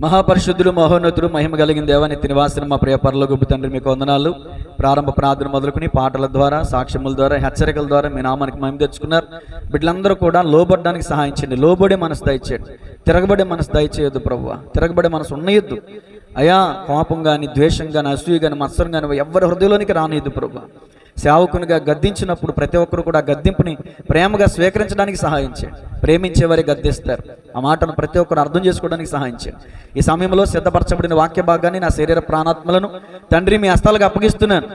మహాపరిశుద్ధులు మహోన్నతుడు మహిమ కలిగిన దేవానికి నివాసిన మా ప్రియ పరలోకపు తండ్రి మీకు వందనాలు. ప్రారంభ ప్రార్థన మొదలుకొని పాటల ద్వారా, సాక్ష్యముల ద్వారా, హెచ్చరికల ద్వారా మీ నామానికి మహిమ తెచ్చుకున్నారు. బిడ్డలందరూ కూడా లోబడడానికి సహాయం చేయండి. లోబడే మనసు దయచేయండి, తిరగబడే మనసు దయచేయొద్దు ప్రభువా. తిరగబడే మనసు ఉన్నయొద్దు అయా. కోపం కానీ, ద్వేషం కానీ, అసూయ కానీ, మత్సరం కానీ ఎవరి హృదయంలోనికి రానియద్దు ప్రభువా. సేవకునిగా గద్దించినప్పుడు ప్రతి ఒక్కరు కూడా గద్దింపుని ప్రేమగా స్వీకరించడానికి సహాయం చేయండి. ప్రేమించేవారి గద్దిస్తారు. ఆ మాటను ప్రతి ఒక్కరు అర్థం చేసుకోవడానికి సహాయం చేయండి. ఈ సమయంలో సిద్ధపరచబడిన వాక్య భాగాన్ని నా శరీర ప్రాణాత్మలను తండ్రి మీ హస్తాలకు అప్పగిస్తున్నాను.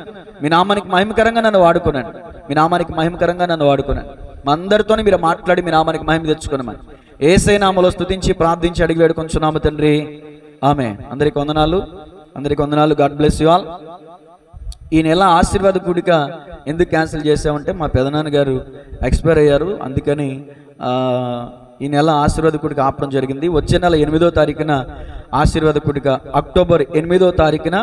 మీ నామానికి మహిమకరంగా నన్ను వాడుకున్నాను. మీ నామానికి మహిమకరంగా నన్ను వాడుకున్నాను. మా అందరితోనే మీరు మాట్లాడి మీ నామానికి మహిమ తెచ్చుకున్నామని యేసయ్య నామములో స్తుతించి ప్రార్థించి అడిగి వేడుకొంచున్నాము తండ్రి, ఆమె. అందరికి వందనాలు, అందరికి వందనాలు. God bless you all. ఈ నెల ఆశీర్వాద కూడిక ఎందుకు క్యాన్సిల్ చేసామంటే మా పెదనాన్నగారు ఎక్స్పైర్ అయ్యారు. అందుకని ఈ నెల ఆశీర్వాద కూడిక ఆపడం జరిగింది. వచ్చే నెల 8వ తారీఖున ఆశీర్వాద కూడిక, అక్టోబర్ 8వ తారీఖున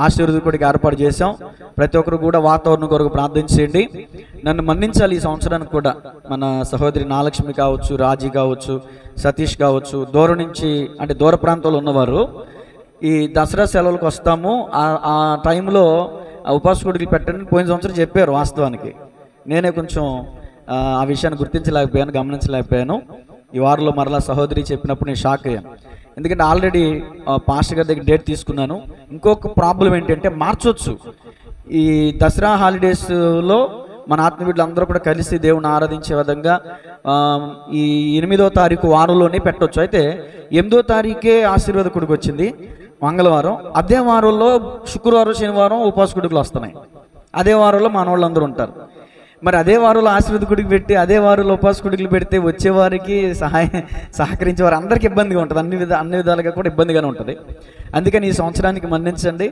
ఆశీర్వాద కూడిక ఏర్పాటు చేశాం. ప్రతి ఒక్కరు కూడా వాతావరణం కొరకు ప్రార్థించండి. నన్ను మన్నించాలి. ఈ సంవత్సరానికి కూడా మన సహోదరి నాగలక్ష్మి కావచ్చు, రాజీ కావచ్చు, సతీష్ కావచ్చు, దూరం నుంచి అంటే దూర ప్రాంతంలో ఉన్నవారు ఈ దసరా సెలవులకు వస్తాము, ఆ టైంలో ఉపవాస కూడికలు పెట్టండి పోయిన సంవత్సరం చెప్పారు. వాస్తవానికి నేనే కొంచెం ఆ విషయాన్ని గుర్తించలేకపోయాను, గమనించలేకపోయాను. ఈ వారంలో మరలా సహోదరి చెప్పినప్పుడు నేను షాక్ అయ్యాను. ఎందుకంటే ఆల్రెడీ పాస్టర్ గారి దగ్గర డేట్ తీసుకున్నాను. ఇంకొక ప్రాబ్లం ఏంటంటే మార్చొచ్చు. ఈ దసరా హాలిడేస్లో మన ఆత్మీయులు అందరూ కూడా కలిసి దేవుని ఆరాధించే విధంగా ఈ 8వ తారీఖు వారంలోనే పెట్టవచ్చు. అయితే 8వ తారీఖే ఆశీర్వాద కూడికి వచ్చింది మంగళవారం. అదే వారంలో శుక్రవారం, శనివారం ఉపవాస కూడికలు వస్తున్నాయి. అదే వారంలో మన వాళ్ళందరూ ఉంటారు. మరి అదే వారంలో ఆశీర్వాద కూడికి పెట్టి అదే వారంలో ఉపవాస కూడికలు పెడితే వచ్చేవారికి సహకరించే వారు అందరికీ ఇబ్బందిగా ఉంటుంది. అన్ని విధాలుగా కూడా ఇబ్బందిగానే ఉంటుంది. అందుకని ఈ సంవత్సరానికి మన్నించండి.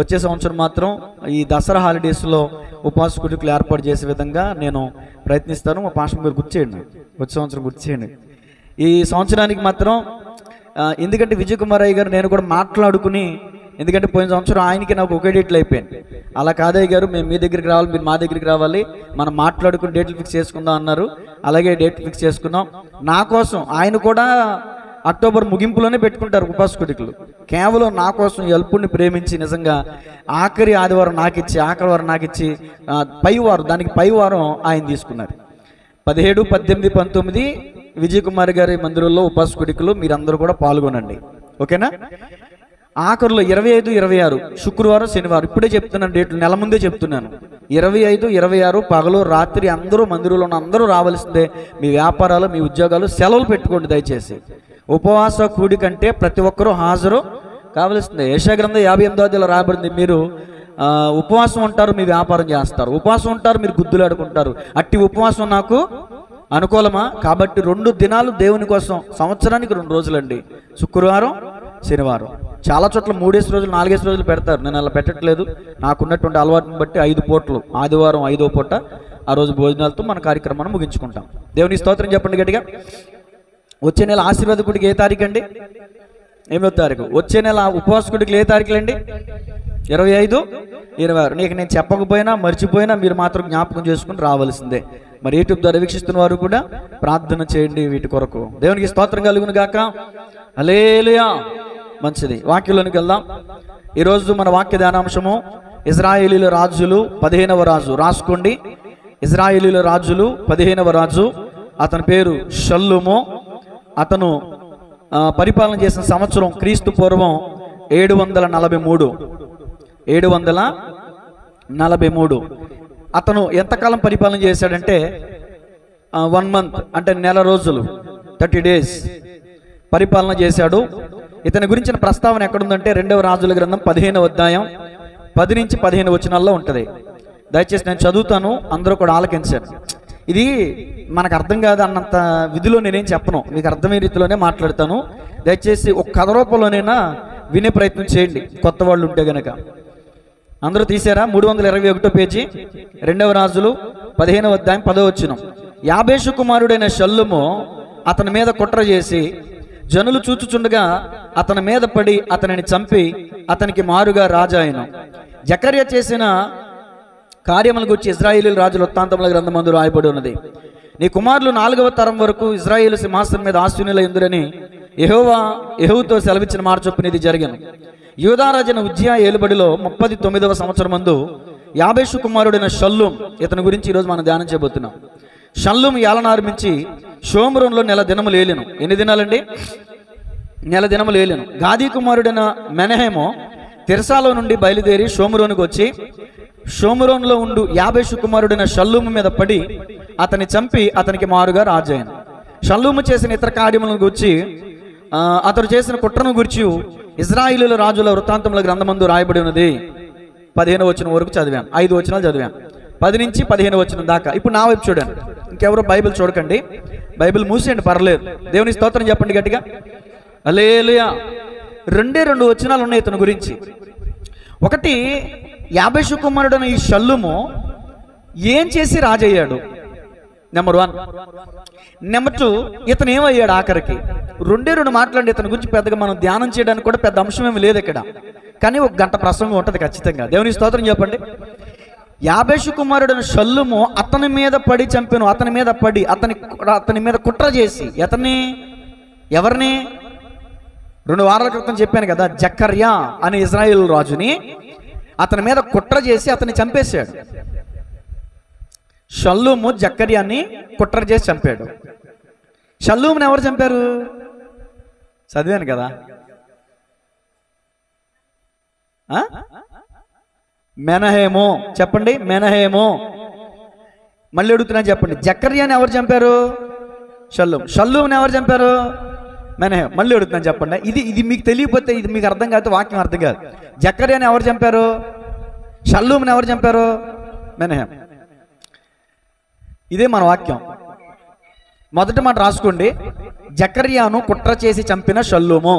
వచ్చే సంవత్సరం మాత్రం ఈ దసరా హాలిడేస్లో ఉపవాస కూడికలు ఏర్పాటు చేసే విధంగా నేను ప్రయత్నిస్తాను. మా పాస్టర్ గారు గుర్తు చేయండి, వచ్చే సంవత్సరం గుర్తు చేయండి. ఈ సంవత్సరానికి మాత్రం ఎందుకంటే విజయ్ కుమార్ అయ్య గారు నేను కూడా మాట్లాడుకుని, ఎందుకంటే పోయిన సంవత్సరం ఆయనకి నాకు ఒకే డేట్లు అయిపోయింది. అలా కాదయ్య గారు, మేము మీ దగ్గరికి రావాలి, మీరు మా దగ్గరికి రావాలి, మనం మాట్లాడుకుని డేట్లు ఫిక్స్ చేసుకుందాం అన్నారు. అలాగే డేట్ ఫిక్స్ చేసుకున్నాం. నా కోసం ఆయన కూడా అక్టోబర్ ముగింపులోనే పెట్టుకుంటారు ఉపవాస కూడికలు. కేవలం నా కోసం ఎల్పుని ప్రేమించి నిజంగా ఆఖరి ఆదివారం నాకు ఇచ్చి, ఆఖరి వారం నాకు ఇచ్చి దానికి పై వారం ఆయన తీసుకున్నారు. 17, 18, 19 విజయ్ కుమార్ గారి మందిరంలో ఉపవాస కూడికలు మీరందరూ కూడా పాల్గొనండి, ఓకేనా? ఆఖరులో 25, 26 శుక్రవారం, శనివారం. ఇప్పుడే చెప్తున్నాను డేట్లు, నెల ముందే చెప్తున్నాను. 25, 26 పగలు రాత్రి అందరూ మందిరంలో ఉన్న అందరూ రావాల్సిందే. మీ వ్యాపారాలు, మీ ఉద్యోగాలు సెలవులు పెట్టుకోండి దయచేసి. ఉపవాస కూడికంటే ప్రతి ఒక్కరూ హాజరు కావలసిందే. యెషయా గ్రంథం 58వ రాబడింది, మీరు ఉపవాసం ఉంటారు, మీ వ్యాపారం చేస్తారు. ఉపవాసం ఉంటారు, మీరు గుద్దులాడుకుంటారు. అట్టి ఉపవాసం నాకు అనుకూలమా? కాబట్టి 2 దినాలు దేవుని కోసం, సంవత్సరానికి 2 రోజులండి, శుక్రవారం, శనివారం. చాలా చోట్ల 3 రోజులు, 4 రోజులు పెడతారు. నేను అలా పెట్టట్లేదు. నాకున్నటువంటి అలవాటుని బట్టి 5 పూటలు, ఆదివారం 5వ పూట ఆ రోజు భోజనాలతో మన కార్యక్రమాన్ని ముగించుకుంటాం. దేవుని స్తోత్రం చెప్పండి గట్టిగా. వచ్చే నెల ఆశీర్వాద కూడికి ఏ తారీఖు అండి? 8వ తారీఖు. వచ్చే నెల ఉపవాస కూడికలు ఏ తారీఖులండి? 25, 26. నీకు నేను చెప్పకపోయినా మర్చిపోయినా మీరు మాత్రం జ్ఞాపకం చేసుకుని రావాల్సిందే. మరి యూట్యూబ్ ద్వారా వీక్షిస్తున్న వారు కూడా ప్రార్థన చేయండి వీటి కొరకు. దేవునికి స్తోత్రం కలుగును గాక. హల్లెలూయా. మంచిది, వాక్యంలోనికి వెళ్దాం. ఈరోజు మన వాక్య ధ్యానాంశము ఇశ్రాయేలీయుల రాజులు 15వ రాజు. రాసుకోండి, ఇశ్రాయేలీయుల రాజులు 15వ రాజు. అతని పేరు షల్లూము. అతను పరిపాలన చేసిన సంవత్సరం క్రీస్తు పూర్వం 743. 743. అతను ఎంతకాలం పరిపాలన చేశాడంటే 1 month, అంటే నెల రోజులు, 30 days పరిపాలన చేశాడు. ఇతని గురించిన ప్రస్తావన ఎక్కడుందంటే 2వ రాజుల గ్రంథం 15వ అధ్యాయం 10 నుంచి 15 వచనాల్లో ఉంటుంది. దయచేసి నేను చదువుతాను, అందరూ కూడా ఆలకించారు. ఇది మనకు అర్థం కాదు అన్నంత విధిలో నేనేం చెప్పను, మీకు అర్థమయ్యే రీతిలోనే మాట్లాడతాను. దయచేసి ఒక కథ రూపంలోనైనా వినే ప్రయత్నం చేయండి, కొత్త వాళ్ళు ఉంటే గనక. అందరూ తీసారా? 321వ పేజీ, 2వ రాజులు 15వ అధ్యాయం 10వ వచనం. యాబేషు కుమారుడైన షల్లూము అతని మీద కుట్ర చేసి జనులు చూచుచుండగా అతని మీద పడి అతనిని చంపి అతనికి మారుగా రాజా అయిన. జకర్యా చేసిన కార్యముల గురించి ఇశ్రాయేలీయుల రాజుల వృత్తాంతముల గ్రంథమందు రాయబడి ఉన్నది. నీ కుమారులు 4వ తరం వరకు ఇజ్రాయేలు సింహాసనం మీద ఆసీనులై ఉందురని యెహోవాతో సెలవిచ్చిన మాట చొప్పున ఇది జరిగాను. యూదారాజైన ఉజ్జియా ఏలుబడిలో 39వ సంవత్సరం మందు యాబేషు కుమారుడైన షల్లూం, ఇతని గురించి ఈరోజు మనం ధ్యానం చేయబోతున్నాం. షల్లూం ఏలనారంభించి షోమ్రోన్లో నెల దినములు ఏలెను. ఎన్ని దినాలండి? నెల దినములు ఏలెను. గాదీ కుమారుడైన మెనహేమో తిర్సాలో నుండి బయలుదేరి షోమ్రోనుకు వచ్చి షోమ్రోన్లో ఉండు యాబేషు కుమారుడైన షల్లూము మీద పడి అతన్ని చంపి అతనికి మారుగా రాజయ్యాను. షల్లూము చేసిన ఇతర కార్యములను గురించి అతడు చేసిన కుట్రను గురించి ఇజ్రాయిలీల రాజుల వృత్తాంతముల గ్రంథమందు రాయబడి ఉన్నది. 15వ వచనం వరకు చదివాను. 5 వచనాలు చదివాను, 10 నుంచి 15వ వచనం దాకా. ఇప్పుడు నా వైపు చూడండి, ఇంకెవరో బైబిల్ చూడకండి, బైబిల్ మూసేయండి, పర్లేదు. దేవుని స్తోత్రం చెప్పండి గట్టిగా, హల్లెలూయా. 2 వచనాలు ఉన్నాయి ఇతని గురించి. ఒకటి, యాబేషు కుమారుడైన ఈ షల్లూము ఏం చేసి రాజయ్యాడు, నెంబర్ 1. నెంబర్ 2, ఇతను ఏమయ్యాడు ఆఖరికి. 2 మాట్లాడి ఇతని గురించి పెద్దగా మనం ధ్యానం చేయడానికి కూడా పెద్ద అంశం ఏమి లేదు ఇక్కడ, కానీ 1 గంట ప్రసంగం ఉంటుంది ఖచ్చితంగా. దేవుని స్తోత్రం చెప్పండి. యాబేషు కుమారుడైన షల్లూము అతని మీద పడి చంపాను, అతని మీద పడి అతని మీద కుట్ర చేసి ఎవరిని 2 వారాల క్రితం చెప్పాను కదా, జకర్యా అనే ఇజ్రాయేల్ రాజుని అతని మీద కుట్ర చేసి అతన్ని చంపేశాడు. షల్లూము జకర్యాని కుట్ర చేసి చంపాడు. షల్లూముని ఎవరు చంపారు? చదివాను కదా, మెనహేమో. చెప్పండి, మెనహేమో. మళ్ళీ అడుగుతున్నా చెప్పండి, జకర్యాని ఎవరు చంపారు? షల్లూముని ఎవరు చంపారు? మెనహేం. మళ్ళీ అడుగుతున్నాను చెప్పండి. ఇది మీకు తెలియకపోతే, ఇది మీకు అర్థం కాదు, వాక్యం అర్థం కాదు. జకర్యాని ఎవరు చంపారు? షల్లూముని ఎవరు చంపారు? మెనహేం. ఇదే మన వాక్యం. మొదటి మాట రాసుకోండి, జకర్యాను కుట్ర చేసి చంపిన షల్లూము.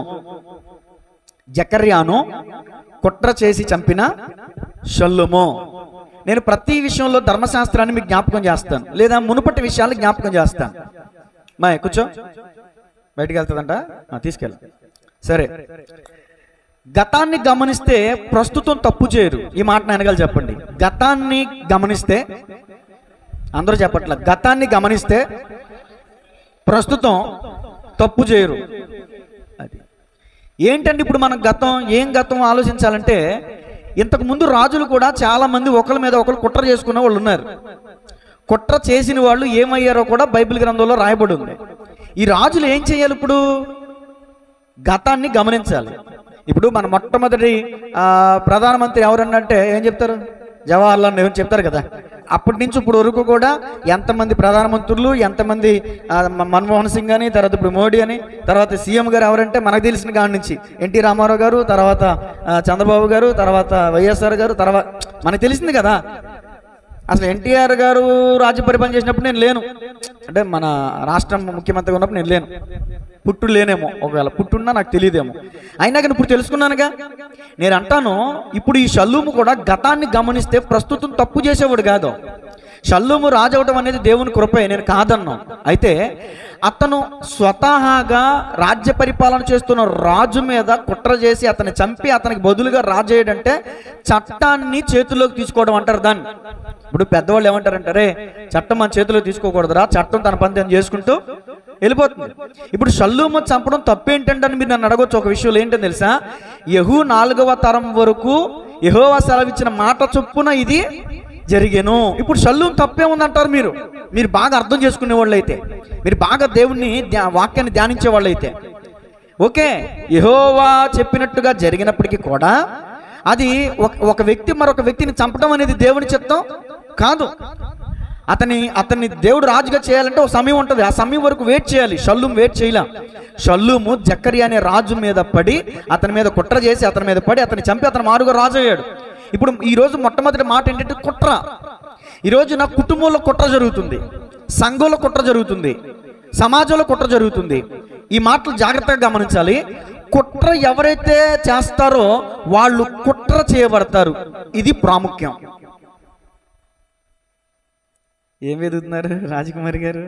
జకర్యాను కుట్ర చేసి చంపిన షల్లూము. నేను ప్రతి విషయంలో ధర్మశాస్త్రాన్ని మీకు జ్ఞాపకం చేస్తాను, లేదా మునుపటి విషయాలు జ్ఞాపకం చేస్తాను. కూర్చో, బయటికి వెళ్తుందంట, తీసుకెళ్ళ. సరే, గతాన్ని గమనిస్తే ప్రస్తుతం తప్పు చేయరు. ఈ మాట వెనకాల చెప్పండి. గతాన్ని గమనిస్తే, అందరూ చెప్పట్ల, గతాన్ని గమనిస్తే ప్రస్తుతం తప్పు చేయరు. అది ఏంటంటే, ఇప్పుడు మనం ఏం గతం ఆలోచించాలంటే, ఇంతకు ముందు రాజులు కూడా చాలా మంది ఒకరి మీద ఒకరు కుట్ర చేసుకునే వాళ్ళు ఉన్నారు. కుట్ర చేసిన వాళ్ళు ఏమయ్యారో కూడా బైబిల్ గ్రంథంలో రాయబడి ఉంది. ఈ రాజులు ఏం చేయాలి? ఇప్పుడు గతాన్ని గమనించాలి. ఇప్పుడు మన మొట్టమొదటి ప్రధానమంత్రి ఎవరన్నంటే ఏం చెప్తారు? జవహర్లాల్ నెహ్రూ చెప్తారు కదా. అప్పటి నుంచి ఇప్పుడు వరకు కూడా ఎంతమంది ప్రధానమంత్రులు, ఎంతమంది మన్మోహన్ సింగ్ అని, తర్వాత ఇప్పుడు మోడీ అని, తర్వాత సీఎం గారు ఎవరంటే మనకు తెలిసిన కాడి నుంచి ఎన్టీ రామారావు గారు, తర్వాత చంద్రబాబు గారు, తర్వాత వైఎస్ఆర్ గారు, తర్వాత మనకు తెలిసింది కదా. అసలు ఎన్టీఆర్ గారు రాజ్య పరిపాలన చేసినప్పుడు నేను లేను, అంటే మన రాష్ట్రం ముఖ్యమంత్రిగా ఉన్నప్పుడు నేను లేను, పుట్టు లేనేమో, ఒకవేళ పుట్టున్నా నాకు తెలియదేమో. అయినా కానీ ఇప్పుడు తెలుసుకున్నానుగా. నేను అంటాను, ఇప్పుడు ఈ షల్లూము కూడా గతాన్ని గమనిస్తే ప్రస్తుతం తప్పు చేసేవాడు కాదు. షల్లూము రాజు అవడం అనేది దేవుని కృపే, నేను కాదన్నా. అయితే అతను స్వతహాగా రాజ్య పరిపాలన చేస్తున్న రాజు మీద కుట్ర చేసి అతన్ని చంపి అతనికి బదులుగా రాజు అయ్యాడంటే చట్టాన్ని చేతిలోకి తీసుకోవడం అంటారు దాన్ని. ఇప్పుడు పెద్దవాళ్ళు ఏమంటారంటారే, చట్టం మన చేతిలో తీసుకోకూడదురా, చట్టం తన పని తను చేసుకుంటూ వెళ్ళిపోతుంది. ఇప్పుడు షల్లూము చంపడం తప్పేంటంటే అని మీరు నన్ను అడగొచ్చు. ఒక విషయంలో ఏంటని తెలుసా, యెహూ 4వ తరం వరకు యెహోవా సెలవిచ్చిన మాట చొప్పున ఇది జరిగేను. ఇప్పుడు షల్లూము తప్పే ఉందంటారు మీరు బాగా అర్థం చేసుకునే వాళ్ళు అయితే, మీరు బాగా దేవుణ్ణి వాక్యాన్ని ధ్యానించే వాళ్ళు అయితే ఓకే. యెహోవా చెప్పినట్టుగా జరిగినప్పటికీ కూడా అది ఒక వ్యక్తి మరొక వ్యక్తిని చంపడం అనేది దేవుని చిత్తం కాదు. అతన్ని దేవుడు రాజుగా చేయాలంటే ఒక సమయం ఉంటుంది, ఆ సమయం వరకు వెయిట్ చేయాలి. షల్లూము వెయిట్ చేయలే. షల్లూము జకర్యా అనే రాజు మీద పడి అతని మీద కుట్ర చేసి అతని మీద పడి అతన్ని చంపి అతను మారుగా రాజు అయ్యాడు. ఇప్పుడు ఈరోజు మొట్టమొదటి మాట ఏంటంటే కుట్ర. ఈరోజు నా కుటుంబంలో కుట్ర జరుగుతుంది, సంఘంలో కుట్ర జరుగుతుంది, సమాజంలో కుట్ర జరుగుతుంది. ఈ మాటలు జాగ్రత్తగా గమనించాలి. కుట్ర ఎవరైతే చేస్తారో వాళ్ళు కుట్ర చేయబడతారు. ఇది ప్రాముఖ్యం. ఏం వెతుకుతున్నారు రాజకుమారి గారు?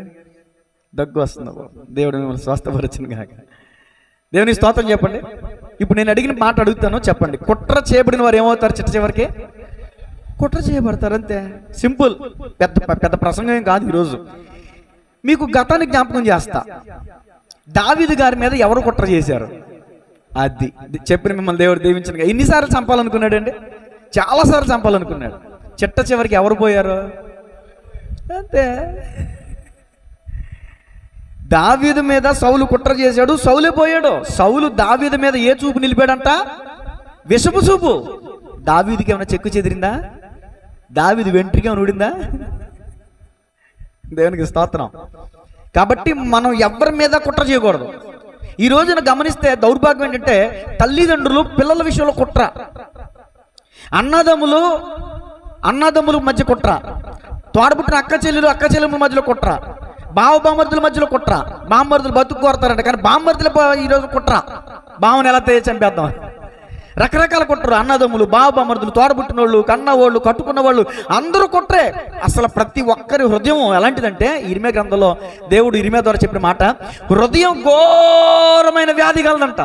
దగ్గు వస్తుంది. దేవుడు మిమ్మల్ని స్వస్థపరచును గాక. దేవుని స్తోత్రం చెప్పండి. ఇప్పుడు నేను అడిగిన మాట అడుగుతాను, చెప్పండి. కుట్ర చేయబడిన వారు ఏమవుతారు? చిట్ట చివరికి కుట్ర చేయబడతారు, అంతే. సింపుల్. పెద్ద ప్రసంగం ఏం కాదు ఈరోజు. మీకు గతాన్ని జ్ఞాపకం చేస్తా. దావీదు గారి మీద ఎవరు కుట్ర చేశారు? అది చెప్పిన మిమ్మల్ని దేవుడు దీవించను. ఎన్నిసార్లు చంపాలనుకున్నాడండి? చాలాసార్లు చంపాలనుకున్నాడు. చిట్ట చివరికి ఎవరు పోయారు? అంతే. దావీదు మీద సౌలు కుట్ర చేశాడు, సౌలే పోయాడు. సౌలు దావీదు మీద ఏ చూపు నిలిపాడంట? విషపు చూపు. దావీదుకి ఏమైనా చెక్కు చెదిరిందా? దావీదు వెంట్రుక ఏమైనా ఊడిందా? దేవునికి స్తోత్రం. కాబట్టి మనం ఎవరి మీద కుట్ర చేయకూడదు. ఈ రోజున గమనిస్తే దౌర్భాగ్యం ఏంటంటే తల్లిదండ్రులు పిల్లల విషయంలో కుట్ర, అన్నదమ్ముల మధ్య కుట్ర, తోడబుట్టిన అక్క చెల్లెల మధ్యలో కుట్ర, బామర్దుల మధ్యలో కుట్ర. బామర్దులు బతుకు కోరతారంట, కానీ బామర్దుల ఈరోజు కుట్ర, బావని ఎలా చంపేద్దాం. రకరకాల కుట్రలు. అన్నదమ్ములు, బామర్దులు, తోడబుట్టిన వాళ్ళు, కన్నవాళ్ళు, కట్టుకున్న వాళ్ళు అందరూ కుట్రే. అసలు ప్రతి ఒక్కరి హృదయం ఎలాంటిదంటే ఇరిమే గ్రంథంలో దేవుడు ఇరిమే ద్వారా చెప్పిన మాట, హృదయం ఘోరమైన వ్యాధి కలదంట.